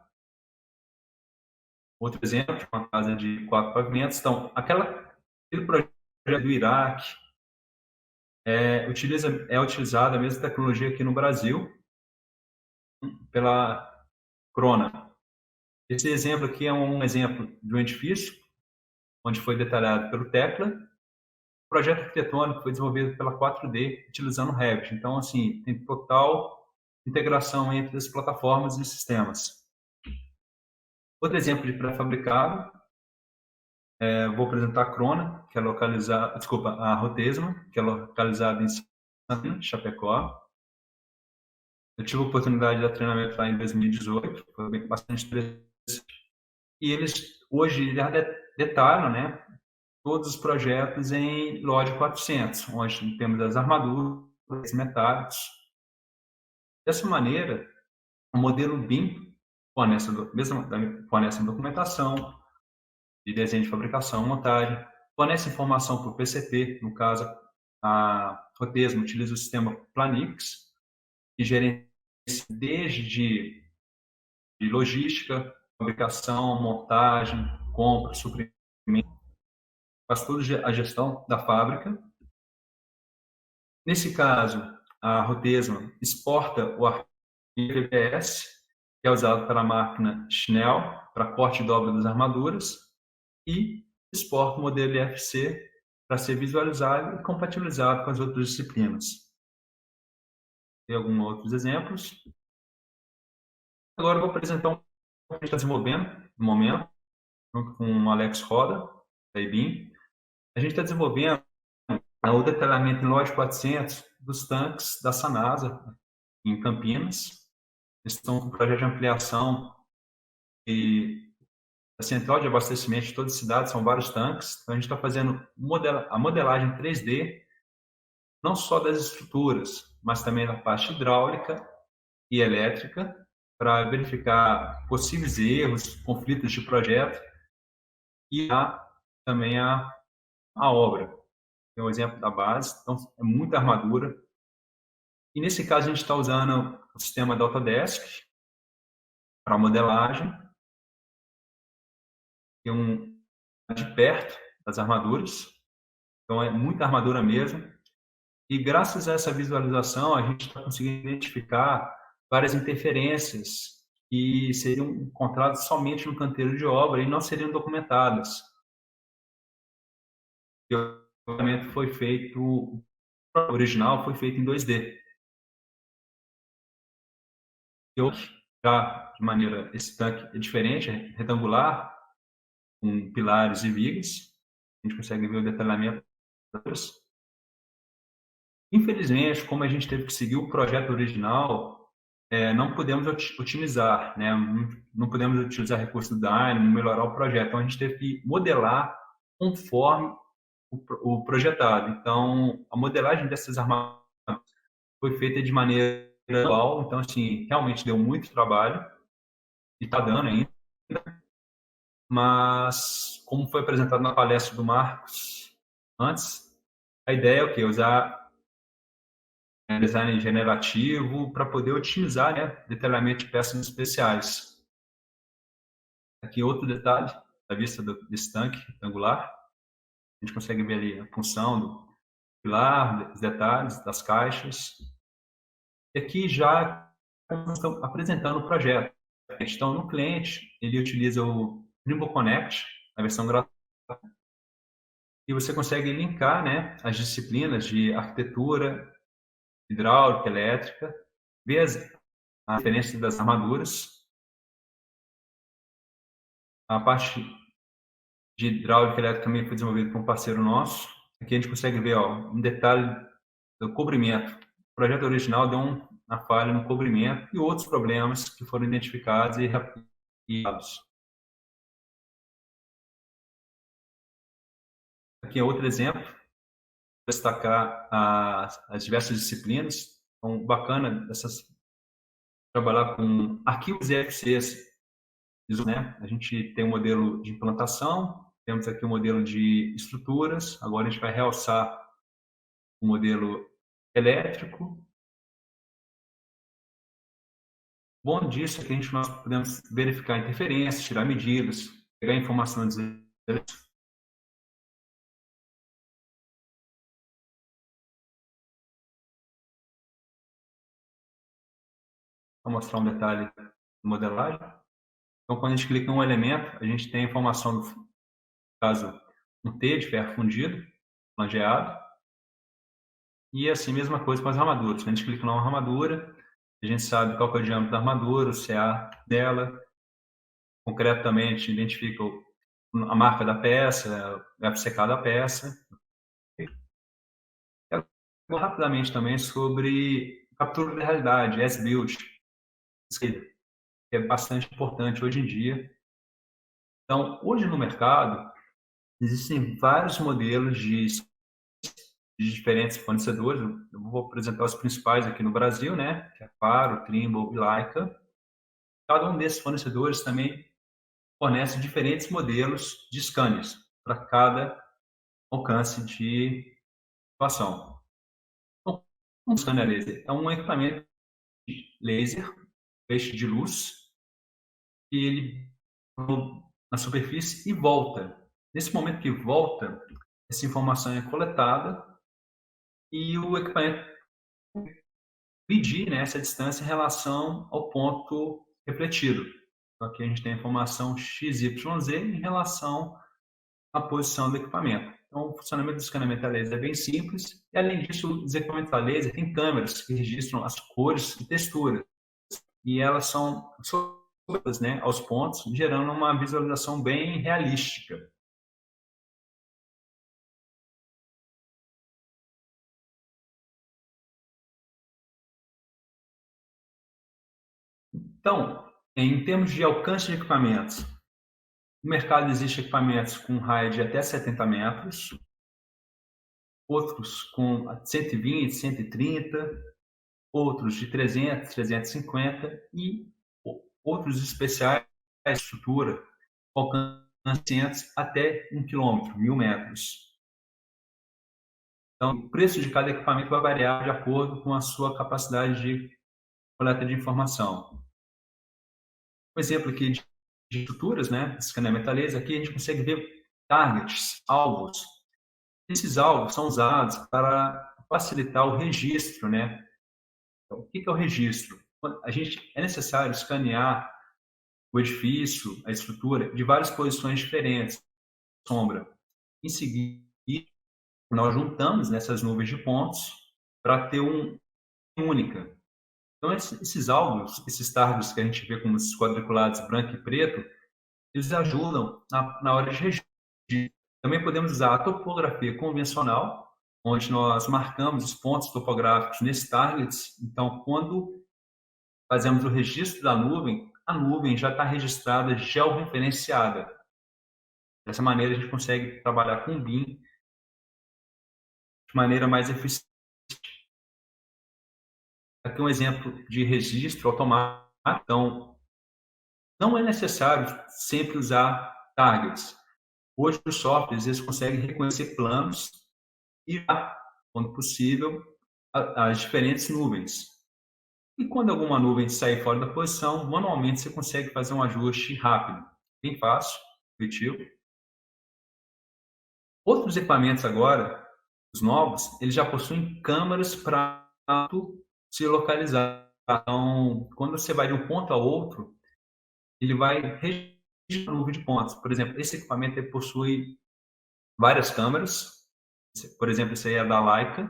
Outro exemplo, uma casa de 4 pavimentos. Então, aquele projeto do Iraque é utilizada a mesma tecnologia aqui no Brasil pela Crona. Esse exemplo aqui é um exemplo de um edifício onde foi detalhado pelo Tecla. O projeto arquitetônico foi desenvolvido pela 4D utilizando o Revit. Então, assim, tem total integração entre as plataformas e sistemas. Outro exemplo de pré-fabricado, vou apresentar a Crona, que é localizada, desculpa, a Rotesma, que é localizada em Santa Chapecó. Eu tive a oportunidade de dar treinamento lá em 2018, foi bastante interessante. E eles hoje já detalham, né, todos os projetos em Lodge 400, onde temos as armaduras, metálicos. Dessa maneira, o modelo BIM fornece documentação de desenho de fabricação, montagem, fornece informação para o PCP, no caso, a Rotesma utiliza o sistema Planix, que gerencia desde de logística, fabricação, montagem, compra, suprimento, faz toda a gestão da fábrica. Nesse caso, a Rotesma exporta o arquivo PPS, que é usado pela máquina Schnell, para corte e dobra das armaduras, e exporta o modelo IFC para ser visualizado e compatibilizado com as outras disciplinas. Tem alguns outros exemplos. Agora eu vou apresentar um que a gente está desenvolvendo no momento, junto com o Alex Roda, da IBIM. A gente está desenvolvendo o detalhamento em lote 400 dos tanques da Sanasa, em Campinas. Eles estão com um projeto de ampliação e a central de abastecimento de toda a cidade, são vários tanques. Então, a gente está fazendo a modelagem 3D, não só das estruturas, mas também da parte hidráulica e elétrica, para verificar possíveis erros, conflitos de projeto e também a obra. Tem um exemplo da base, então é muita armadura. E nesse caso a gente está usando o sistema da Autodesk para modelagem. de perto das armaduras, então é muita armadura mesmo. E graças a essa visualização, a gente está conseguindo identificar várias interferências que seriam encontradas somente no canteiro de obra e não seriam documentadas. O documento foi feito, o original foi feito em 2D. E hoje, já de maneira, esse tanque é diferente, é retangular, com pilares e vigas. A gente consegue ver o detalhamento das. Infelizmente, como a gente teve que seguir o projeto original, não podemos otimizar, né? Não podemos utilizar recursos do Dynamo, melhorar o projeto. Então, a gente teve que modelar conforme o projetado. Então, a modelagem dessas armaduras foi feita de maneira manual. Então, assim, realmente deu muito trabalho e está dando ainda. Mas, como foi apresentado na palestra do Marcos antes, a ideia é o quê? Usar design generativo para poder otimizar, né, detalhamento de peças especiais. Aqui outro detalhe da vista desse tanque retangular. A gente consegue ver ali a função do pilar, os detalhes das caixas. E aqui já estamos apresentando o projeto. Então, no cliente, ele utiliza o Trimble Connect, a versão gratuita, e você consegue linkar, né, as disciplinas de arquitetura, hidráulica, elétrica, ver a diferença das armaduras. A parte de hidráulica e elétrica também foi desenvolvida por um parceiro nosso. Aqui a gente consegue ver um detalhe do cobrimento. O projeto original deu uma falha no cobrimento e outros problemas que foram identificados e reaplicados. Aqui é outro exemplo, destacar as diversas disciplinas. Então, bacana trabalhar com arquivos EFCs, né? A gente tem um modelo de implantação, temos aqui um modelo de estruturas, agora a gente vai realçar o modelo elétrico. Bom disso é que nós podemos verificar interferências, tirar medidas, pegar informações. Vou mostrar um detalhe de modelagem. Então, quando a gente clica em um elemento, a gente tem a informação do caso um T de ferro fundido, flangeado. E assim, mesma coisa com as armaduras. Quando a gente clica numa armadura, a gente sabe qual é o diâmetro da armadura, o CA dela. Concretamente, identifica a marca da peça, o FCK da peça. Rapidamente também sobre captura da realidade, S-Build, que é bastante importante hoje em dia. Então, hoje no mercado, existem vários modelos de diferentes fornecedores. Eu vou apresentar os principais aqui no Brasil, né? Que é Faro, Trimble e Leica. Cada um desses fornecedores também fornece diferentes modelos de scanners para cada alcance de situação. Então, um scanner laser é um equipamento de laser, feixe de luz, e ele na superfície e volta. Nesse momento que volta, essa informação é coletada e o equipamento medir, né, essa distância em relação ao ponto refletido. Então, aqui a gente tem a informação XYZ em relação à posição do equipamento. Então, o funcionamento do escaneamento a laser é bem simples. E, além disso, os equipamentos a laser têm câmeras que registram as cores e texturas. E elas são soltas, né, aos pontos, gerando uma visualização bem realística. Então, em termos de alcance de equipamentos, no mercado existem equipamentos com raio de até 70 metros, outros com 120, 130, outros de 300, 350 e outros especiais de estrutura com alcance até 1 km, 1.000 metros. Então, o preço de cada equipamento vai variar de acordo com a sua capacidade de coleta de informação. Um exemplo aqui de de estruturas, né, escaneamento a laser, aqui a gente consegue ver targets, alvos. Esses alvos são usados para facilitar o registro, né? Então, o que é o registro? É necessário escanear o edifício, a estrutura, de várias posições diferentes, sombra. Em seguida, nós juntamos nessas nuvens de pontos para ter uma única. Então, esses alvos, esses targets que a gente vê como esses quadriculados branco e preto, eles ajudam na hora de registro. Também podemos usar a topografia convencional, onde nós marcamos os pontos topográficos nesses targets. Então, quando fazemos o registro da nuvem, a nuvem já está registrada, georreferenciada. Dessa maneira, a gente consegue trabalhar com o BIM de maneira mais eficiente. Aqui um exemplo de registro automático. Então, não é necessário sempre usar targets. Hoje, os softwares eles conseguem reconhecer planos e, quando possível, as diferentes nuvens. E quando alguma nuvem sair fora da posição, manualmente você consegue fazer um ajuste rápido, bem fácil, intuitivo. Outros equipamentos agora, os novos, eles já possuem câmeras para se localizar. Então, quando você vai de um ponto a outro, ele vai registrar a nuvem de pontos. Por exemplo, esse equipamento ele possui várias câmeras. Por exemplo, esse aí é da Leica.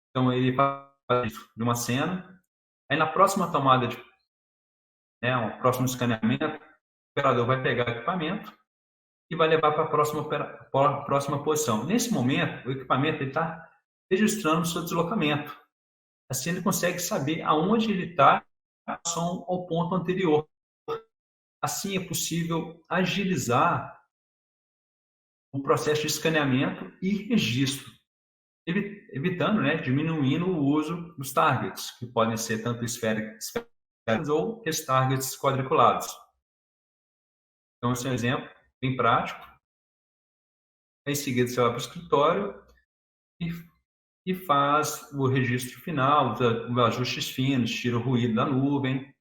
Então, ele faz isso de uma cena. Aí, na próxima tomada, o próximo escaneamento, o operador vai pegar o equipamento e vai levar para a próxima posição. Nesse momento, o equipamento está registrando o seu deslocamento. Assim, ele consegue saber aonde ele está em relação ao ponto anterior. Assim, é possível agilizar o processo de escaneamento e registro, evitando, diminuindo o uso dos targets, que podem ser tanto esféricos ou esses targets quadriculados. Então, esse é um exemplo bem prático. Em seguida, você vai para o escritório e faz o registro final, os ajustes finos, tira o ruído da nuvem,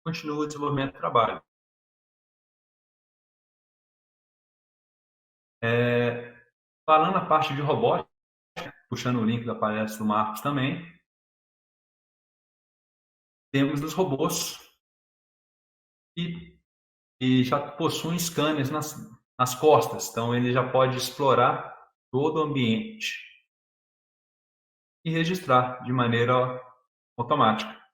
continua o desenvolvimento do trabalho. Falando a parte de robótica, puxando o link da palestra do Marcos também, temos os robôs e já possuem scanners nas costas, então ele já pode explorar todo o ambiente e registrar de maneira automática.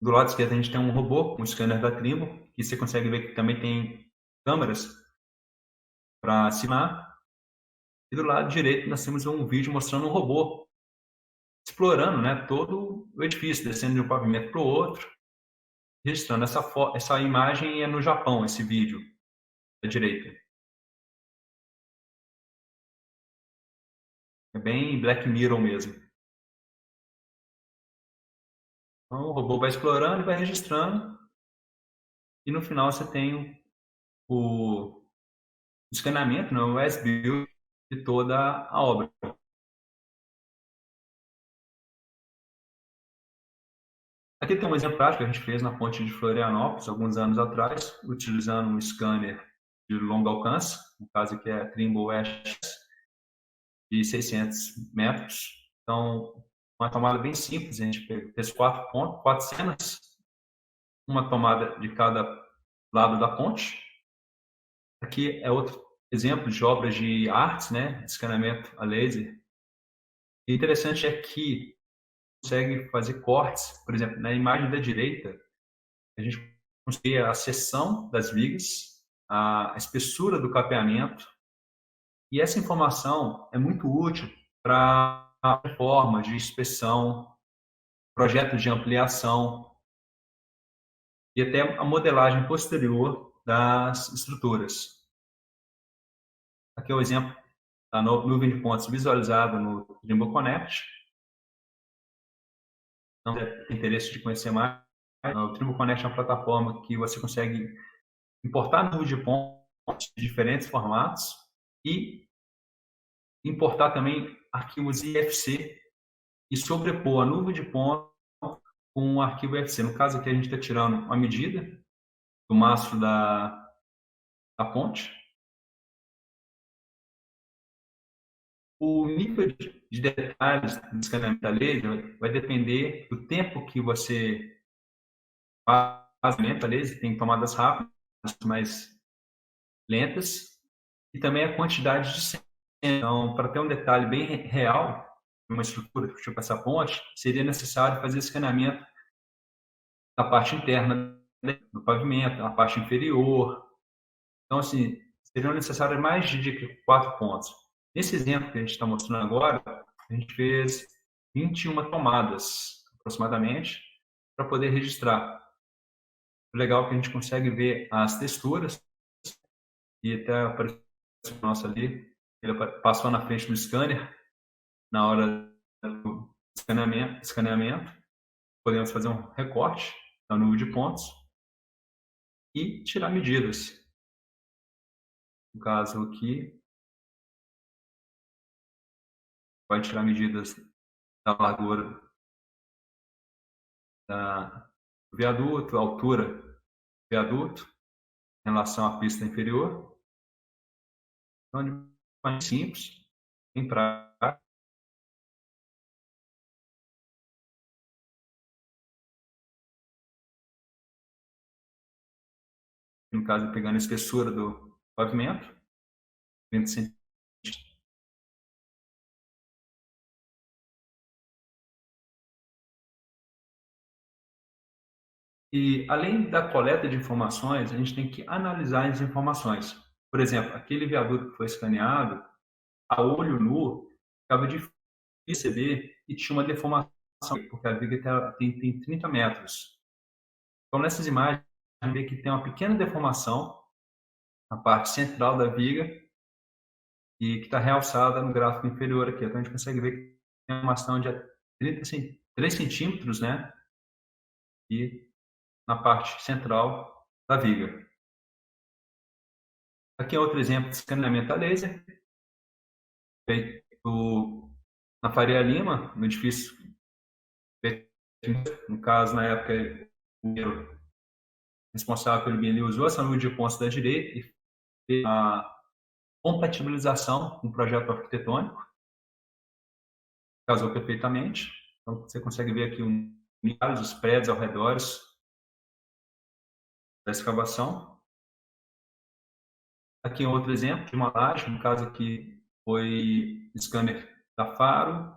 Do lado esquerdo a gente tem um robô, um scanner da Trimble, que você consegue ver que também tem câmeras para assinar. E do lado direito nós temos um vídeo mostrando um robô explorando, todo o edifício, descendo de um pavimento para o outro, registrando. Essa imagem é no Japão, esse vídeo da direita. É bem Black Mirror mesmo. Então, o robô vai explorando e vai registrando. E no final você tem o escaneamento, o as-built de toda a obra. Aqui tem um exemplo prático que a gente fez na ponte de Florianópolis, alguns anos atrás, utilizando um scanner de longo alcance, no caso aqui é a Trimble S de 600 metros. Então, uma tomada bem simples, a gente fez 4 cenas, uma tomada de cada lado da ponte. Aqui é outro exemplo de obras de artes, de escaneamento a laser. O interessante é que consegue fazer cortes, por exemplo, na imagem da direita, a gente consegue a seção das vigas, a espessura do capeamento, e essa informação é muito útil para reformas de inspeção, projetos de ampliação e até a modelagem posterior das estruturas. Aqui é o exemplo da nuvem de pontos visualizada no Trimble Connect. Então, se tem interesse de conhecer mais, o Trimble Connect é uma plataforma que você consegue importar nuvens de pontos de diferentes formatos e importar também arquivos IFC e sobrepor a nuvem de pontos com um arquivo UFC. No caso aqui, a gente está tirando uma medida do mastro da ponte. O nível de detalhes do escaneamento da laser vai depender do tempo que você faz o escaneamento da laser. Tem tomadas rápidas, mais lentas, e também a quantidade de cena. Então, para ter um detalhe bem real, uma estrutura, tipo essa ponte, seria necessário fazer escaneamento da parte interna do pavimento, a parte inferior. Então, assim, seriam necessários mais de 4 pontos. Nesse exemplo que a gente está mostrando agora, a gente fez 21 tomadas, aproximadamente, para poder registrar. O legal é que a gente consegue ver as texturas, e até apareceu o nosso ali, ele passou na frente do scanner, na hora do escaneamento. Podemos fazer um recorte no número de pontos e tirar medidas. No caso aqui, vai tirar medidas da largura do viaduto, a altura do viaduto em relação à pista inferior. Então, de forma simples, bem prática. No caso, pegando a espessura do pavimento, 20 centímetros. E, além da coleta de informações, a gente tem que analisar as informações. Por exemplo, aquele viaduto que foi escaneado, a olho nu, ficava difícil de perceber e tinha uma deformação, porque a viga tem 30 metros. Então, nessas imagens, a gente vê que tem uma pequena deformação na parte central da viga e que está realçada no gráfico inferior aqui. Então, a gente consegue ver que tem uma deformação de 3 centímetros, né? E na parte central da viga. Aqui é outro exemplo de escaneamento a laser, feito na Faria Lima, no edifício, no caso, na época, o responsável pelo BNI usou essa número de pontos da direita e fez a compatibilização com o projeto arquitetônico. Casou perfeitamente. Então, você consegue ver aqui milhares dos prédios ao redor da escavação. Aqui é outro exemplo de uma laje, no caso aqui foi scanner da Faro,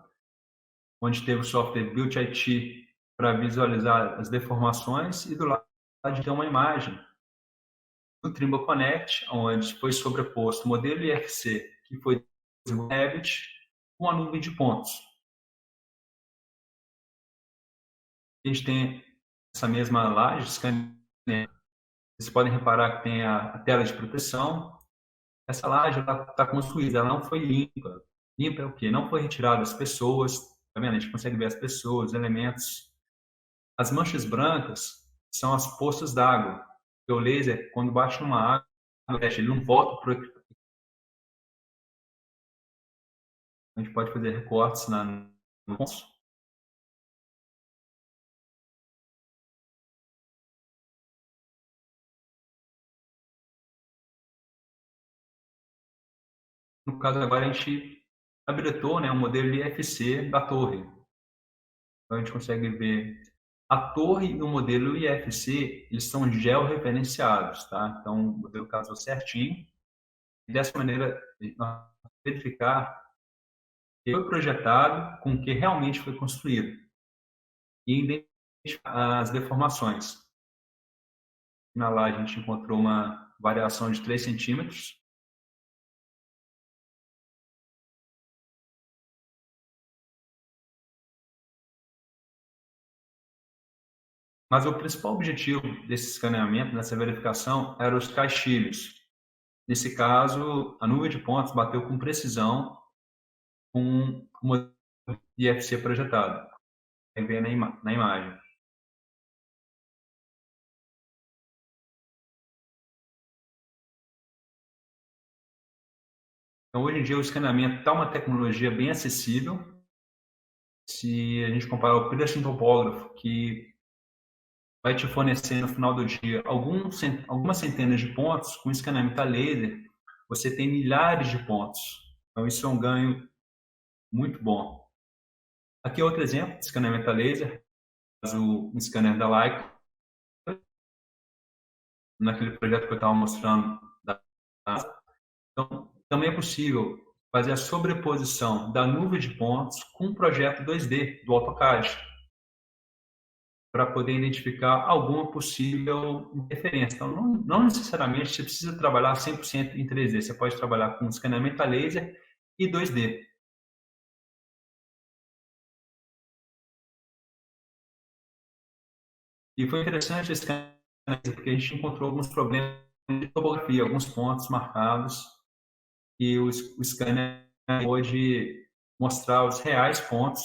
onde teve o software Build IT para visualizar as deformações, e do lado tem uma imagem do Trimble Connect, onde foi sobreposto o modelo IFC, que foi desenvolvido em Revit, com a nuvem de pontos. A gente tem essa mesma laje, scanner. Vocês podem reparar que tem a tela de proteção. Essa laje está construída, ela não foi limpa. Limpa é o quê? Não foi retirada as pessoas. Tá vendo? A gente consegue ver as pessoas, elementos. As manchas brancas são as poças d'água. O laser, quando bate numa água, ele não volta para o. A gente pode fazer recortes no ponto. No caso, agora a gente habilitou, né, um modelo IFC da torre. Então, a gente consegue ver a torre e o modelo IFC, eles são georreferenciados, tá? Então, o modelo casou certinho. E dessa maneira, nós verificar que foi projetado com o que realmente foi construído e identificar as deformações. Na laje, a gente encontrou uma variação de 3 centímetros. Mas o principal objetivo desse escaneamento, dessa verificação, eram os caixilhos. Nesse caso, a nuvem de pontos bateu com precisão com o modelo IFC projetado. Aí vem na imagem. Então, hoje em dia, o escaneamento está uma tecnologia bem acessível. Se a gente comparar o Pearson topógrafo, que vai te fornecer no final do dia algumas centenas de pontos. Com escaneamento a laser, você tem milhares de pontos. Então, isso é um ganho muito bom. Aqui é outro exemplo de escaneamento a laser, o scanner da Leica, naquele projeto que eu estava mostrando. Então, também é possível fazer a sobreposição da nuvem de pontos com um projeto 2D do AutoCAD, para poder identificar alguma possível interferência. Então, não necessariamente você precisa trabalhar 100% em 3D, você pode trabalhar com escaneamento a laser e 2D. E foi interessante esse scanner, porque a gente encontrou alguns problemas de topografia, alguns pontos marcados, e o scanner pôde mostrar os reais pontos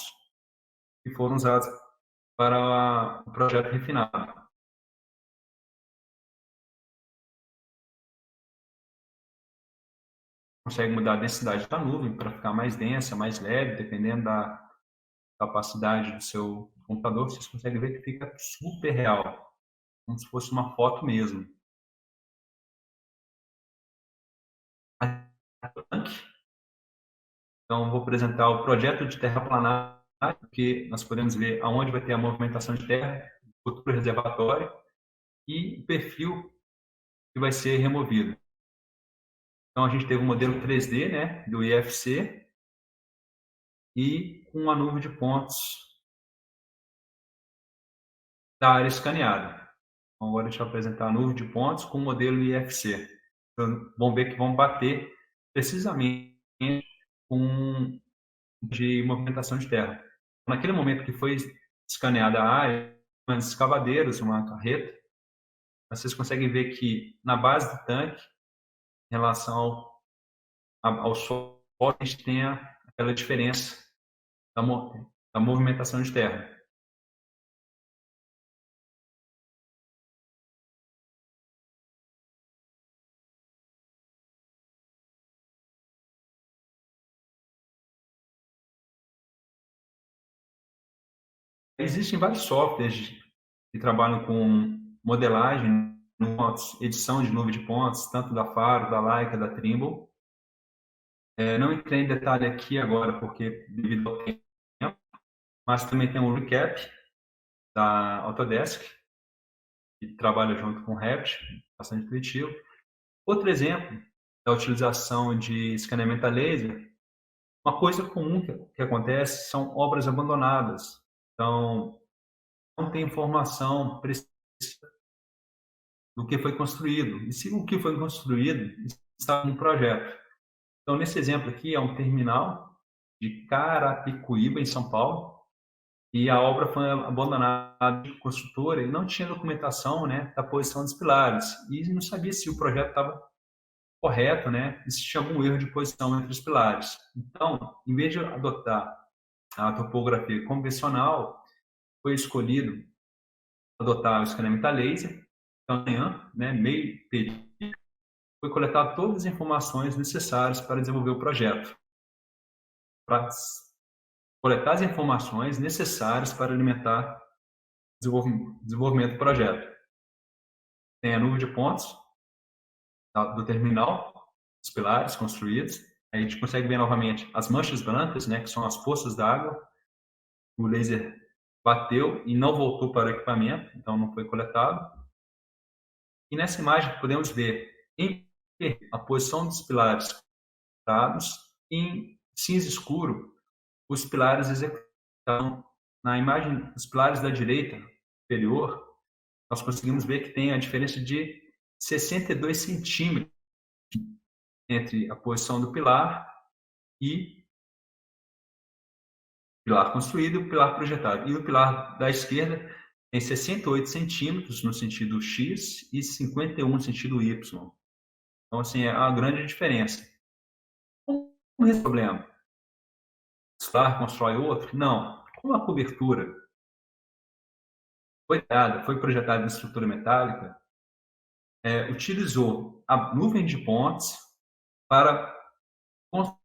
que foram usados para o projeto refinado. Consegue mudar a densidade da nuvem para ficar mais densa, mais leve, dependendo da capacidade do seu computador. Vocês conseguem ver que fica super real, como se fosse uma foto mesmo. Então, vou apresentar o projeto de terraplanagem, que nós podemos ver aonde vai ter a movimentação de terra, o futuro reservatório e o perfil que vai ser removido. Então, a gente teve um modelo 3D, né, do IFC, e com uma nuvem de pontos da área escaneada. Então, agora deixa eu apresentar a nuvem de pontos com o modelo IFC. Então, vamos ver que vão bater precisamente com de movimentação de terra. Naquele momento que foi escaneada a área, umas escavadeiras, uma carreta, vocês conseguem ver que na base do tanque, em relação ao solo, a gente tem aquela diferença da movimentação de terra. Existem vários softwares que trabalham com modelagem, edição de nuvem de pontos, tanto da Faro, da Leica, da Trimble. Não entrei em detalhe aqui agora, porque devido ao tempo, mas também tem um recap da Autodesk, que trabalha junto com o Revit, bastante intuitivo. Outro exemplo da utilização de escaneamento a laser, uma coisa comum que acontece são obras abandonadas. Então, não tem informação precisa do que foi construído. E se o que foi construído está no projeto. Então, nesse exemplo aqui, é um terminal de Carapicuíba, em São Paulo, e a obra foi abandonada de construtora e não tinha documentação, né, da posição dos pilares. E não sabia se o projeto estava correto, né, e se tinha algum erro de posição entre os pilares. Então, em vez de adotar a topografia convencional, foi escolhido adotar o escaneamento a laser. Então, amanhã, né, meio período, foi coletar todas as informações necessárias para desenvolver o projeto, para coletar as informações necessárias para alimentar o desenvolvimento do projeto. Tem a nuvem de pontos do terminal, os pilares construídos. Aí a gente consegue ver novamente as manchas brancas, né, que são as poças d'água. O laser bateu e não voltou para o equipamento, então não foi coletado. E nessa imagem podemos ver em a posição dos pilares cortados, em cinza escuro os pilares executados. Na imagem, os pilares da direita superior, nós conseguimos ver que tem a diferença de 62 centímetros entre a posição do pilar e o pilar construído e o pilar projetado. E o pilar da esquerda tem 68 centímetros no sentido X e 51 no sentido Y. Então, assim, é uma grande diferença. Como é esse problema? O pilar constrói outro? Não. Como a cobertura foi projetada em estrutura metálica, utilizou a nuvem de pontes para construir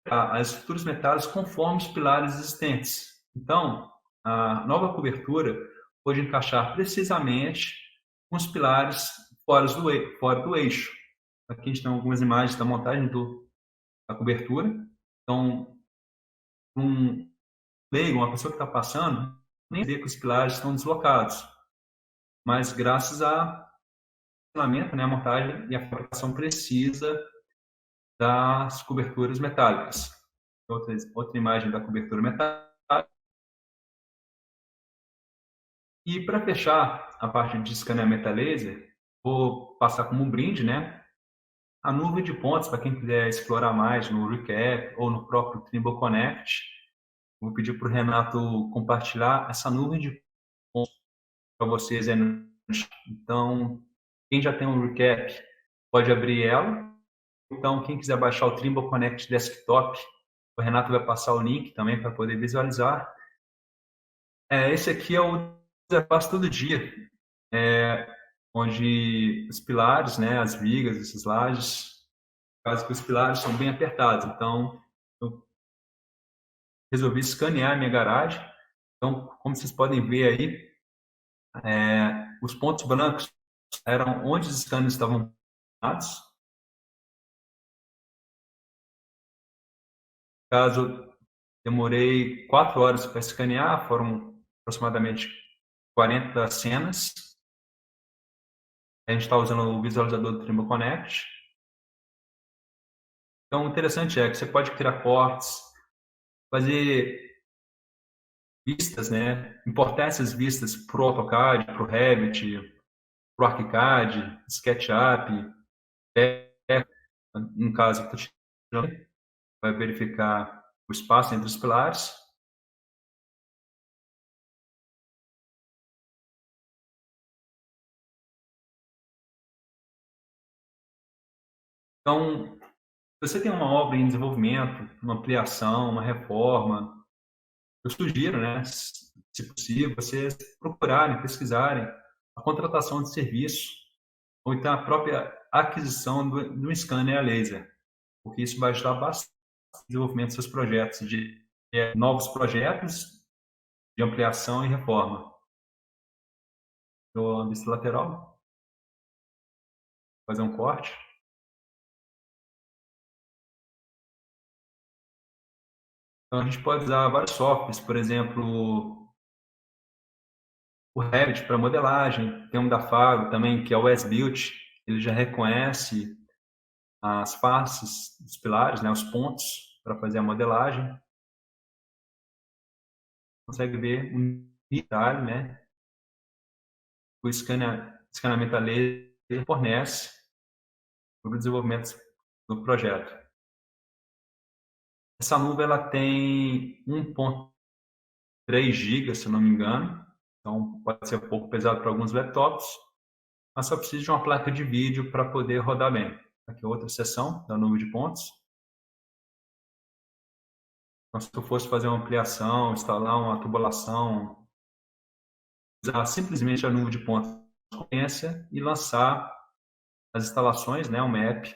as estruturas metálicas conforme os pilares existentes. Então, a nova cobertura pode encaixar precisamente com os pilares fora do eixo. Aqui a gente tem algumas imagens da montagem da cobertura. Então, um leigo, uma pessoa que está passando, nem vê que os pilares estão deslocados. Mas graças ao funcionamento, né, a montagem e a fabricação precisa das coberturas metálicas. Outra imagem da cobertura metálica. E para fechar a parte de escaneamento a laser, vou passar como um brinde, né, a nuvem de pontos para quem quiser explorar mais no Recap ou no próprio Trimble Connect. Vou pedir para o Renato compartilhar essa nuvem de pontos para vocês. Então, quem já tem um Recap pode abrir ela. Então, quem quiser baixar o Trimble Connect Desktop, o Renato vai passar o link também para poder visualizar. Esse aqui é o que eu faço todo dia, onde os pilares, né, as vigas, esses lajes, caso que os pilares são bem apertados. Então, eu resolvi escanear minha garagem. Então, como vocês podem ver aí, os pontos brancos eram onde os scanners estavam posicionados. Caso demorei 4 horas para escanear, foram aproximadamente 40 cenas. A gente está usando o visualizador do Trimble Connect. Então, o interessante é que você pode criar cortes, fazer vistas, né? Importar essas vistas para o AutoCAD, para o Revit, para o ArchiCAD, SketchUp, no caso, vai verificar o espaço entre os pilares. Então, se você tem uma obra em desenvolvimento, uma ampliação, uma reforma, eu sugiro, né, se possível, vocês procurarem, pesquisarem a contratação de serviço ou então a própria aquisição do scanner a laser, porque isso vai ajudar bastante no desenvolvimento dos seus projetos, de novos projetos de ampliação e reforma. Dou a vista lateral, fazer um corte. Então, a gente pode usar vários softwares, por exemplo, o Revit para modelagem, tem um da Faro também, que é o S-Build, ele já reconhece as faces dos pilares, né, os pontos, para fazer a modelagem. Consegue ver um detalhe, né, o escaneamento a laser fornece para o desenvolvimento do projeto. Essa nuvem ela tem 1.3 GB, se eu não me engano, então pode ser um pouco pesado para alguns laptops, mas só precisa de uma placa de vídeo para poder rodar bem. Aqui é outra seção da nuvem de pontos. Então, se eu fosse fazer uma ampliação, instalar uma tubulação, usar simplesmente a nuvem de pontos e lançar as instalações, né, um map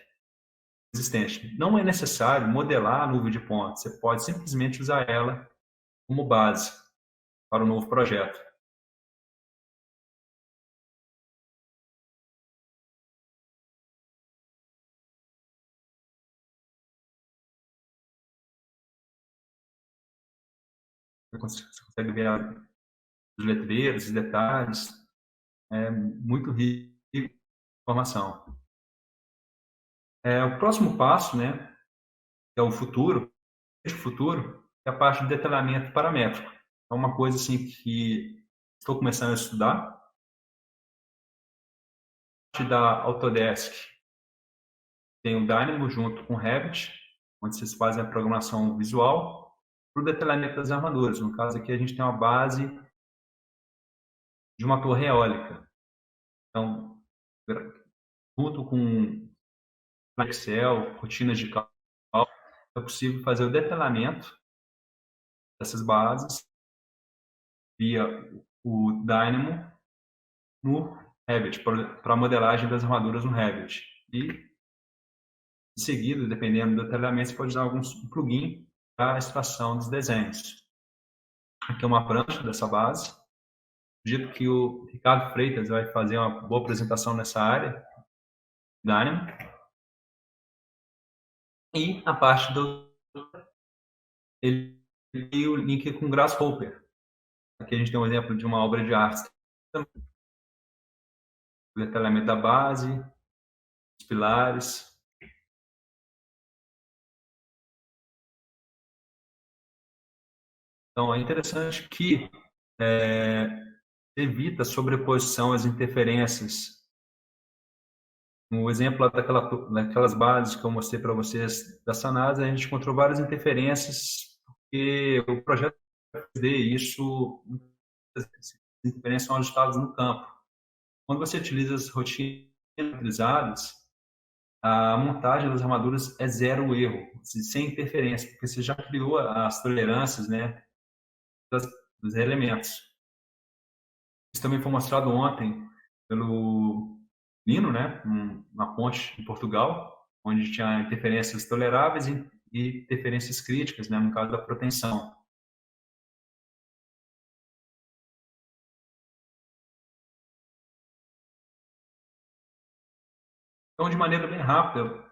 existente. Não é necessário modelar a nuvem de pontos, você pode simplesmente usar ela como base para o novo projeto. Você consegue ver os letreiros, os detalhes, é muito rico de informação. O próximo passo, né, que é o futuro, é a parte do detalhamento paramétrico. É uma coisa assim que estou começando a estudar. A parte da Autodesk tem o Dynamo junto com o Revit, onde vocês fazem a programação visual para o detalhamento das armaduras. No caso aqui a gente tem uma base de uma torre eólica. Então, junto com Excel, rotinas de cálculo, é possível fazer o detalhamento dessas bases via o Dynamo no Revit, para a modelagem das armaduras no Revit. E, em seguida, dependendo do detalhamento, você pode usar algum plugin para a extração dos desenhos. Aqui é uma prancha dessa base. Acredito que o Ricardo Freitas vai fazer uma boa apresentação nessa área da Anima. E a parte do ele e o link com Grasshopper. Aqui a gente tem um exemplo de uma obra de arte. O detalhamento da base, os pilares. Então, é interessante que evita sobreposição às interferências. Um exemplo daquelas bases que eu mostrei para vocês da Sanasa, a gente encontrou várias interferências, porque o projeto 3D, isso, as interferências são ajustadas no campo. Quando você utiliza as rotinas utilizadas, a montagem das armaduras é zero erro, sem interferência, porque você já criou as tolerâncias, né, dos elementos. Isso também foi mostrado ontem pelo Nino, né, na ponte em Portugal, onde tinha interferências toleráveis e interferências críticas, né, no caso da proteção. Então, de maneira bem rápida,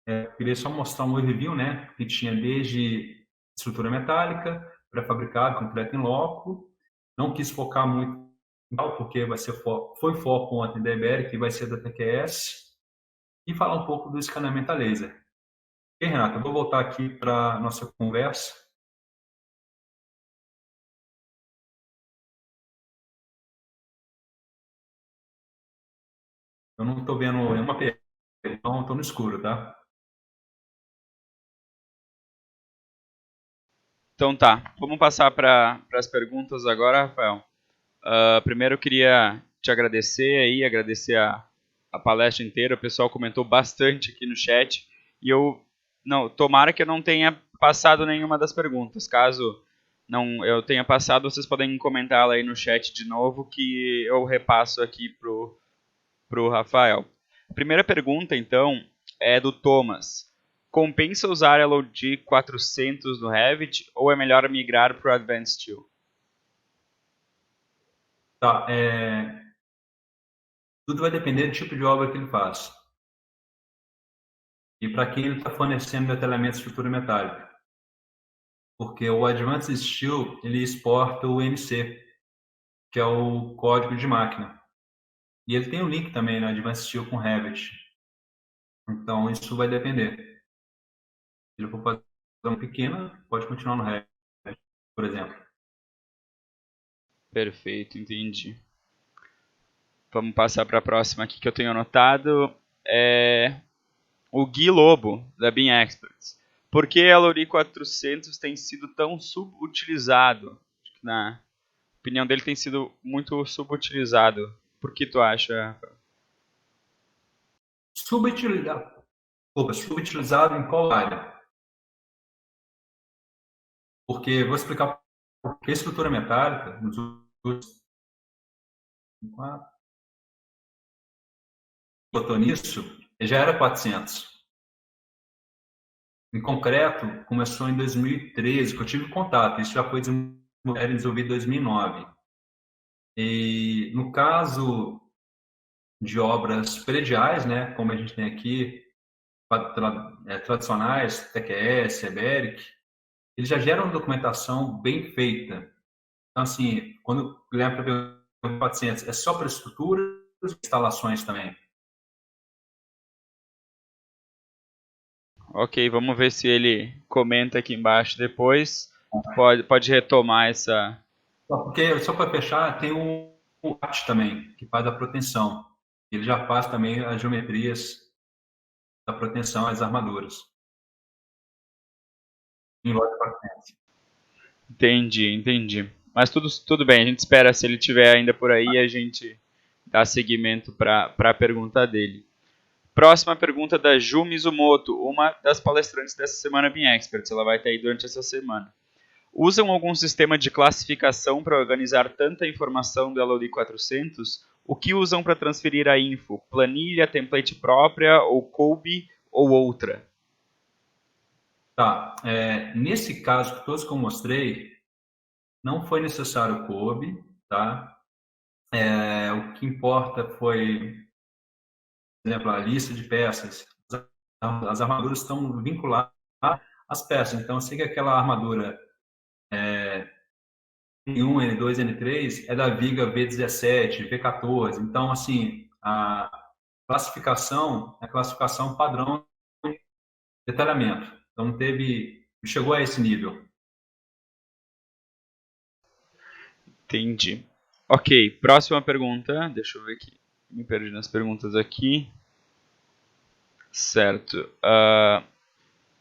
eu queria só mostrar um overview, né, que tinha desde estrutura metálica, pré-fabricado, concreto em loco. Não quis focar muito porque foi foco ontem da Iberic e vai ser da TQS, e falar um pouco do escaneamento a laser. Ok, Renato, eu vou voltar aqui para a nossa conversa. Eu não estou vendo nenhuma pergunta, então estou no escuro, tá? Então tá, vamos passar para as perguntas agora, Rafael. Primeiro eu queria te agradecer aí, agradecer a palestra inteira. O pessoal comentou bastante aqui no chat e tomara que eu não tenha passado nenhuma das perguntas. Caso não eu tenha passado, vocês podem comentar lá aí no chat de novo que eu repasso aqui pro Rafael. A primeira pergunta, então, é do Thomas. Compensa usar LOD 400 no Revit ou é melhor migrar para o Advanced Steel? Tá, tudo vai depender do tipo de obra que ele faz e para quem ele está fornecendo detalhamento de estrutura metálica. Porque o Advanced Steel, ele exporta o MC, que é o código de máquina. E ele tem um link também na Advanced Steel com Revit. Então, isso vai depender. Se ele for fazer uma pequena, pode continuar no Revit, por exemplo. Perfeito, entendi. Vamos passar para a próxima aqui que eu tenho anotado. O Gui Lobo, da Beam Experts. Por que a LORI 400 tem sido tão subutilizado? Acho que na opinião dele tem sido muito subutilizado. Por que tu acha? Subutilizado em qual área? Porque, vou explicar porque a estrutura metálica, nos últimos botou nisso, já era 400. Em concreto, começou em 2013, que eu tive contato. Isso já foi desenvolvido em 2009. E no caso de obras prediais, né, como a gente tem aqui, tradicionais, TQS, EBERIC, eles já geram uma documentação bem feita. Então, assim, quando o Guilherme pergunta 400, é só para estrutura ou instalações também? Ok, vamos ver se ele comenta aqui embaixo depois. Pode retomar essa. Porque, só para fechar, tem o AT também, que faz a proteção. Ele já faz também as geometrias da proteção às armaduras. Em lote 400. Entendi. Mas tudo bem, a gente espera, se ele estiver ainda por aí, a gente dá seguimento para a pergunta dele. Próxima pergunta da Ju Mizumoto, uma das palestrantes dessa semana Beam Experts. Ela vai estar aí durante essa semana. Usam algum sistema de classificação para organizar tanta informação do LOD 400? O que usam para transferir a info? Planilha, template própria, ou COBE, ou outra? Tá. Nesse caso, que todos que eu mostrei, não foi necessário o COBE, tá? O que importa foi, por exemplo, a lista de peças. As armaduras estão vinculadas às peças. Então, eu sei que aquela armadura N1, N2, N3 é da viga V17, V14. Então, assim, a classificação é a classificação padrão de detalhamento. Então, chegou a esse nível. Entendi. Ok, próxima pergunta. Deixa eu ver aqui. Me perdi nas perguntas aqui. Certo.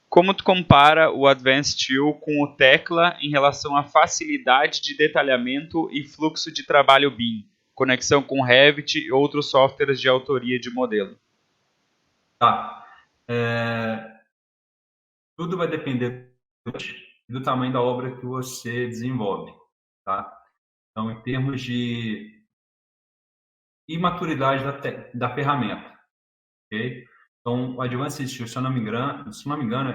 Como tu compara o Advanced Steel com o Tecla em relação à facilidade de detalhamento e fluxo de trabalho BIM, conexão com Revit e outros softwares de autoria de modelo? Tá. Tudo vai depender do tamanho da obra que você desenvolve, tá? Então, em termos de imaturidade da ferramenta, ok? Então, o Advanced Steel, se eu não me engano,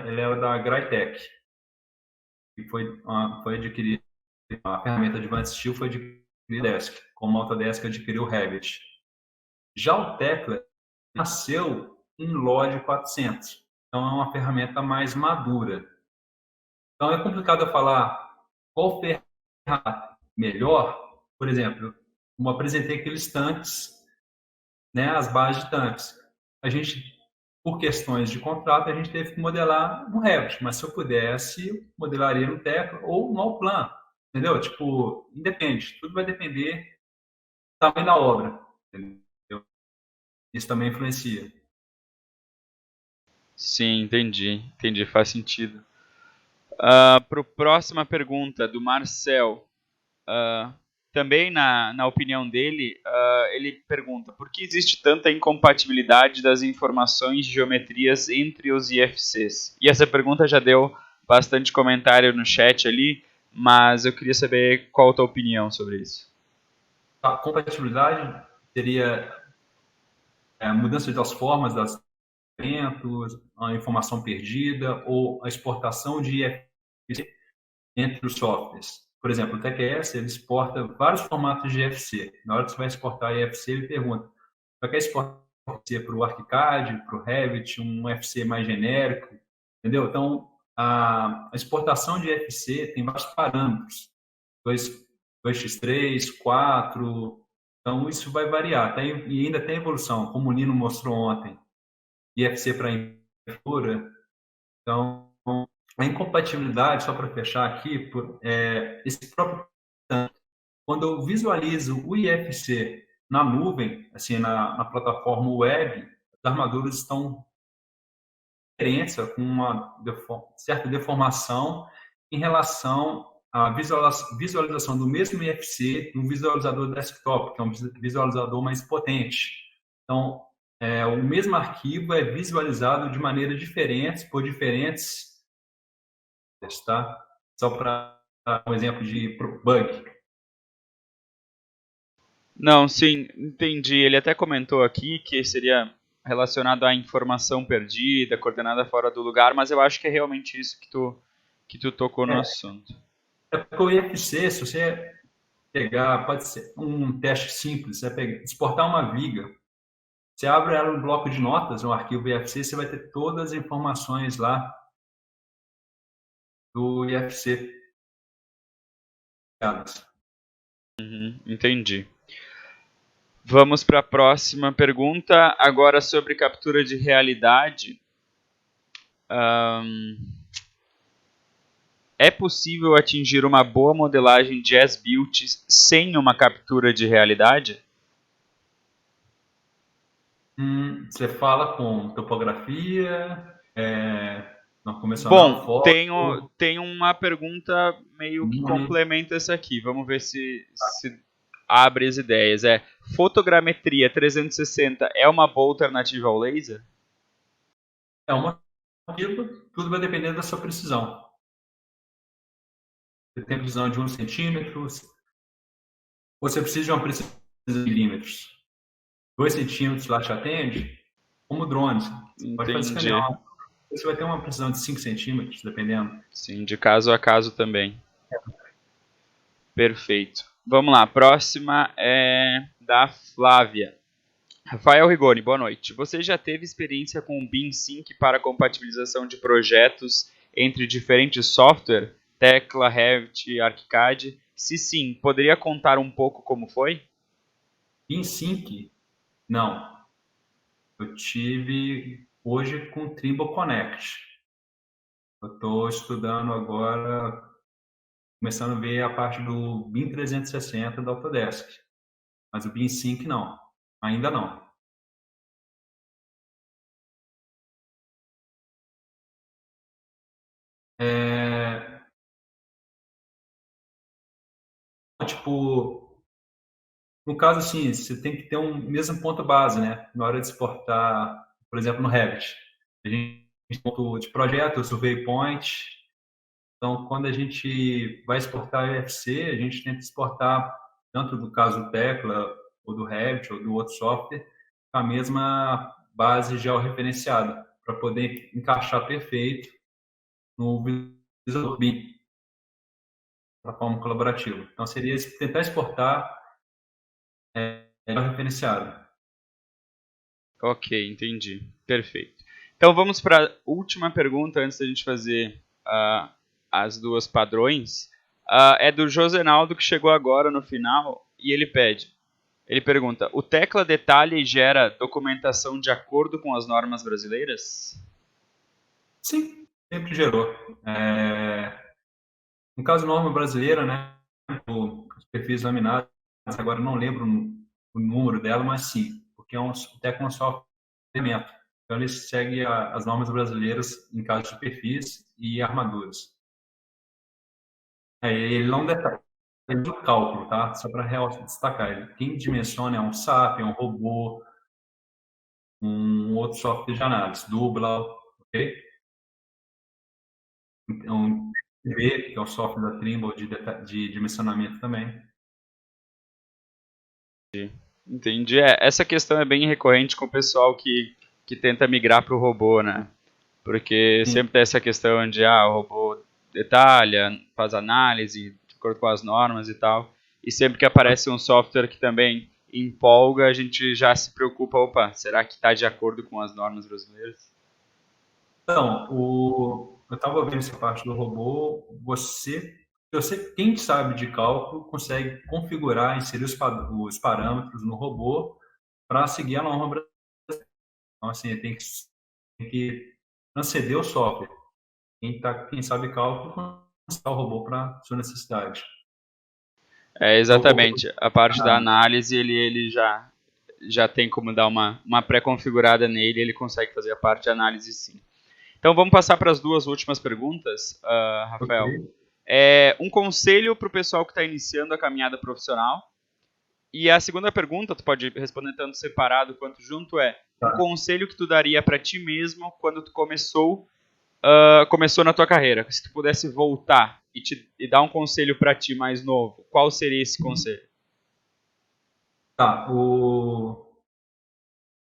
ele era da Grytec, que foi adquirida, a ferramenta Advanced Steel foi adquirida da Autodesk, como a Autodesk adquiriu o Revit. Já o Tecla nasceu em LOD 400, então é uma ferramenta mais madura. Então, é complicado eu falar qual ferramenta melhor. Por exemplo, como apresentei aqueles tanques, né, as bases de tanques. A gente, por questões de contrato, a gente teve que modelar no Revit, mas se eu pudesse, modelaria no Tecla ou no Allplan, entendeu? Tipo, independe, tudo vai depender do tamanho da obra, entendeu? Isso também influencia. Sim, entendi, faz sentido. Para a próxima pergunta, do Marcel. Também, na opinião dele, ele pergunta por que existe tanta incompatibilidade das informações de geometrias entre os IFCs? E essa pergunta já deu bastante comentário no chat ali, mas eu queria saber qual a tua opinião sobre isso. A compatibilidade seria a mudança das formas das eventos, a informação perdida ou a exportação de IFC entre os softwares. Por exemplo, o TQS ele exporta vários formatos de IFC. Na hora que você vai exportar IFC, ele pergunta: você quer exportar IFC para o ArchiCAD, para o Revit, um IFC mais genérico? Entendeu? Então, a exportação de IFC tem vários parâmetros: 2x3, 4. Então, isso vai variar. E ainda tem evolução, como o Nino mostrou ontem. IFC para impressora. Então, a incompatibilidade, só para fechar aqui, esse próprio quando eu visualizo o IFC na nuvem, assim, na plataforma web, as armaduras estão diferentes, com uma certa deformação em relação à visualização do mesmo IFC no visualizador desktop, que é um visualizador mais potente. Então, o mesmo arquivo é visualizado de maneiras diferentes por diferentes, tá? Só para um exemplo de bug. Não, sim, entendi. Ele até comentou aqui que seria relacionado à informação perdida, coordenada fora do lugar, mas eu acho que é realmente isso que tu tocou no assunto. Porque o IFC, se você pegar, pode ser um teste simples, você exportar uma viga, você abre ela no bloco de notas, no arquivo IFC, você vai ter todas as informações lá do IFC. Entendi. Vamos para a próxima pergunta, agora sobre captura de realidade. É possível atingir uma boa modelagem de as-built sem uma captura de realidade? Você fala com topografia, não convencional, Bom, foto. tem uma pergunta meio que complementa essa aqui. Vamos ver se abre as ideias. Fotogrametria 360 é uma boa alternativa ao laser? Tudo vai depender da sua precisão. Você tem precisão de 1 centímetro, você precisa de uma precisão de milímetros. 2 centímetros lá te atende, como drones. Você pode fazer escanear. Você vai ter uma precisão de 5 centímetros, dependendo. Sim, de caso a caso também. Perfeito. Vamos lá, próxima é da Flávia. Rafael Rigoni, boa noite. Você já teve experiência com o BeamSync para compatibilização de projetos entre diferentes softwares? Tecla, Revit, ArchiCAD? Se sim, poderia contar um pouco como foi? InSync, não. Eu tive hoje com Trimble Connect. Eu estou estudando agora, começando a ver a parte do BIM 360 da Autodesk. Mas o BIM Sync não, ainda não. É, tipo, no caso assim, você tem que ter um mesmo ponto base, né? Na hora de exportar, por exemplo, no Revit. A gente tem ponto de projeto, o survey point. Então, quando a gente vai exportar UFC, a gente tenta exportar, tanto do caso do Tecla, ou do Revit, ou do outro software, com a mesma base georreferenciada, para poder encaixar perfeito no visual BIM, da forma colaborativa. Então, seria tentar exportar georreferenciado. Ok, entendi. Perfeito. Então vamos para a última pergunta antes da gente fazer as duas padrões. É do Josenaldo que chegou agora no final e ele pergunta: o Tecla detalha e gera documentação de acordo com as normas brasileiras? Sim, sempre gerou. No caso, norma brasileira, né? Os perfis laminados, agora não lembro o número dela, mas sim, porque o Tecla é um software. Então, ele segue as normas brasileiras em caso de perfis e armaduras. Ele não detalha, ele usa o cálculo, tá? Só para destacar. Quem dimensiona é um SAP, é um robô, um outro software de análise, Dubla, ok? Então, V, que é o software da Trimble de dimensionamento também. Entendi. Essa questão é bem recorrente com o pessoal que tenta migrar para o robô, né? Porque Sim. sempre tem essa questão de, o robô detalha, faz análise de acordo com as normas e tal. E sempre que aparece um software que também empolga, a gente já se preocupa, opa, será que está de acordo com as normas brasileiras? Então, eu estava vendo essa parte do robô. Quem sabe de cálculo consegue configurar, inserir os parâmetros no robô para seguir a norma brasileira. Então, assim, tem que transcender o software. Quem sabe cálculo, consegue o robô para sua necessidade. O robô, Exatamente. A parte da análise, ele já tem como dar uma pré-configurada nele, ele consegue fazer a parte de análise sim. Então vamos passar para as duas últimas perguntas, Rafael. ok. Um conselho para o pessoal que está iniciando a caminhada profissional. E a segunda pergunta, tu pode responder tanto separado quanto junto, é um Tá. conselho que tu daria para ti mesmo quando tu começou na tua carreira. Se tu pudesse voltar e dar um conselho para ti mais novo, qual seria esse conselho? Tá, o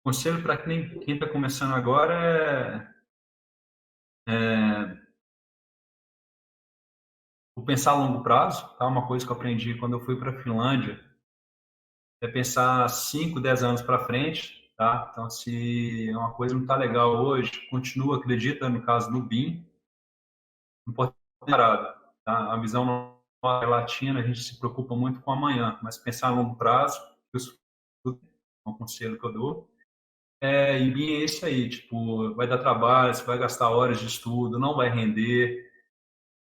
conselho para quem está começando agora é o pensar a longo prazo, tá? Uma coisa que eu aprendi quando eu fui para a Finlândia é pensar 5, 10 anos para frente, tá? Então, se uma coisa não está legal hoje, continua, acredita, no caso do BIM, não pode estar parado, tá? A visão não é latina, a gente se preocupa muito com amanhã, mas pensar a longo prazo, isso é um conselho que eu dou. E BIM é isso aí, tipo, vai dar trabalho, você vai gastar horas de estudo, não vai render,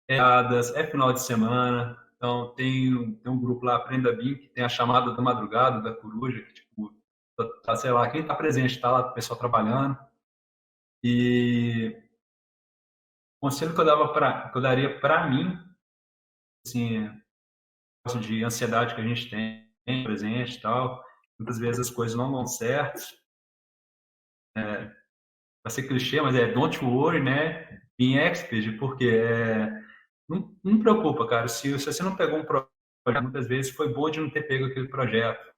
é final de semana. Então, tem um grupo lá, Aprenda BIM, que tem a chamada da madrugada, da coruja, que, tipo, sei lá, quem está presente está lá, o pessoal trabalhando. E o conselho que eu daria para mim, assim, de ansiedade que a gente tem presente e tal, muitas vezes as coisas não dão certo. Vai ser clichê, mas don't worry, né? Being expert, porque não preocupa, cara. Se você não pegou um projeto, muitas vezes foi bom de não ter pego aquele projeto,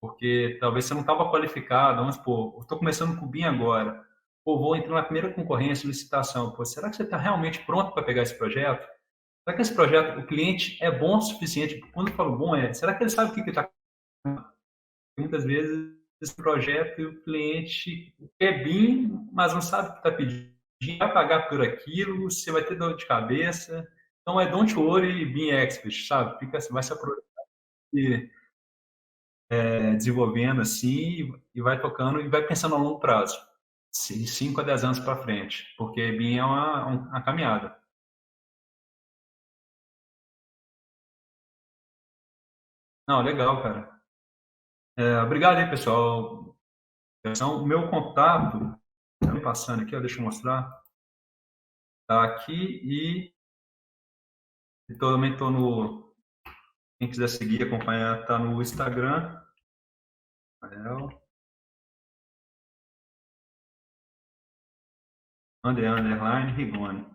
porque talvez você não estava qualificado. Vamos supor, eu estou começando com o BIM agora. Pô, vou entrar na primeira concorrência, licitação. Pô, será que você está realmente pronto para pegar esse projeto? será que esse projeto, o cliente é bom o suficiente? Quando eu falo bom, será que ele sabe o que está? Muitas vezes esse projeto e o cliente quer BIM, mas não sabe o que está pedindo, vai pagar por aquilo, você vai ter dor de cabeça. Então é don't worry, BIM expert, sabe? Vai se desenvolvendo assim e vai tocando e vai pensando a longo prazo, de 5 a 10 anos para frente, porque BIM é uma caminhada. Não, legal, cara. Obrigado aí, pessoal. Então, o meu contato, tá me passando aqui, ó, deixa eu mostrar. Tá aqui e também tô no. Quem quiser seguir, acompanhar, tá no Instagram. Underline Rigoni.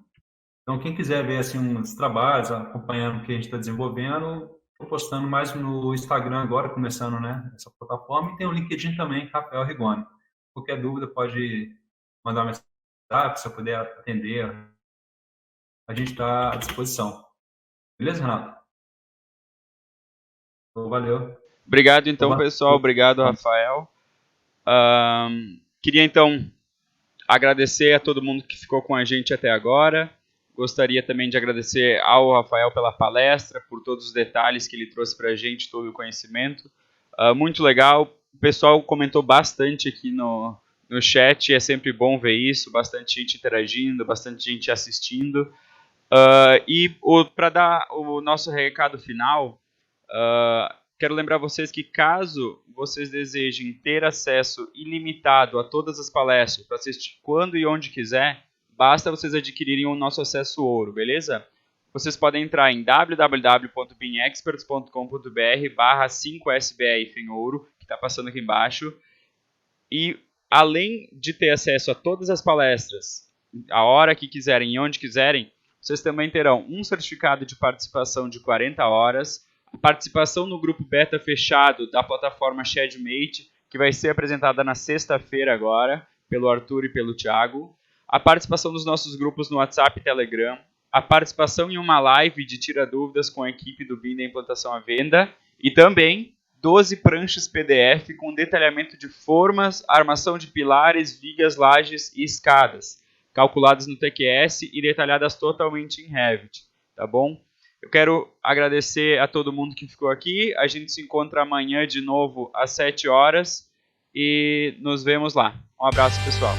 Então, quem quiser ver assim, uns trabalhos, acompanhando o que a gente está desenvolvendo, estou postando mais no Instagram agora, começando, né, essa plataforma. E tem o LinkedIn também, Rafael Rigoni. Qualquer dúvida pode mandar uma mensagem, se eu puder atender. A gente está à disposição. Beleza, Renato? Valeu. Obrigado então, pessoal. Obrigado, Rafael. Queria então agradecer a todo mundo que ficou com a gente até agora. Gostaria também de agradecer ao Rafael pela palestra, por todos os detalhes que ele trouxe para a gente, todo o conhecimento. Muito legal. O pessoal comentou bastante aqui no chat, é sempre bom ver isso, bastante gente interagindo, bastante gente assistindo. E para dar o nosso recado final, quero lembrar vocês que caso vocês desejem ter acesso ilimitado a todas as palestras para assistir quando e onde quiser, basta vocês adquirirem o nosso acesso ouro, beleza? Vocês podem entrar em www.binexperts.com.br/5sbr-ouro, que está passando aqui embaixo, e além de ter acesso a todas as palestras, a hora que quiserem e onde quiserem, vocês também terão um certificado de participação de 40 horas, a participação no grupo beta fechado da plataforma SharedMate, que vai ser apresentada na sexta-feira agora, pelo Arthur e pelo Thiago, a participação dos nossos grupos no WhatsApp e Telegram, a participação em uma live de tira dúvidas com a equipe do BIM da implantação à venda, e também 12 pranchas PDF com detalhamento de formas, armação de pilares, vigas, lajes e escadas, calculadas no TQS e detalhadas totalmente em Revit, tá bom? Eu quero agradecer a todo mundo que ficou aqui. A gente se encontra amanhã de novo às 7 horas e nos vemos lá. Um abraço, pessoal.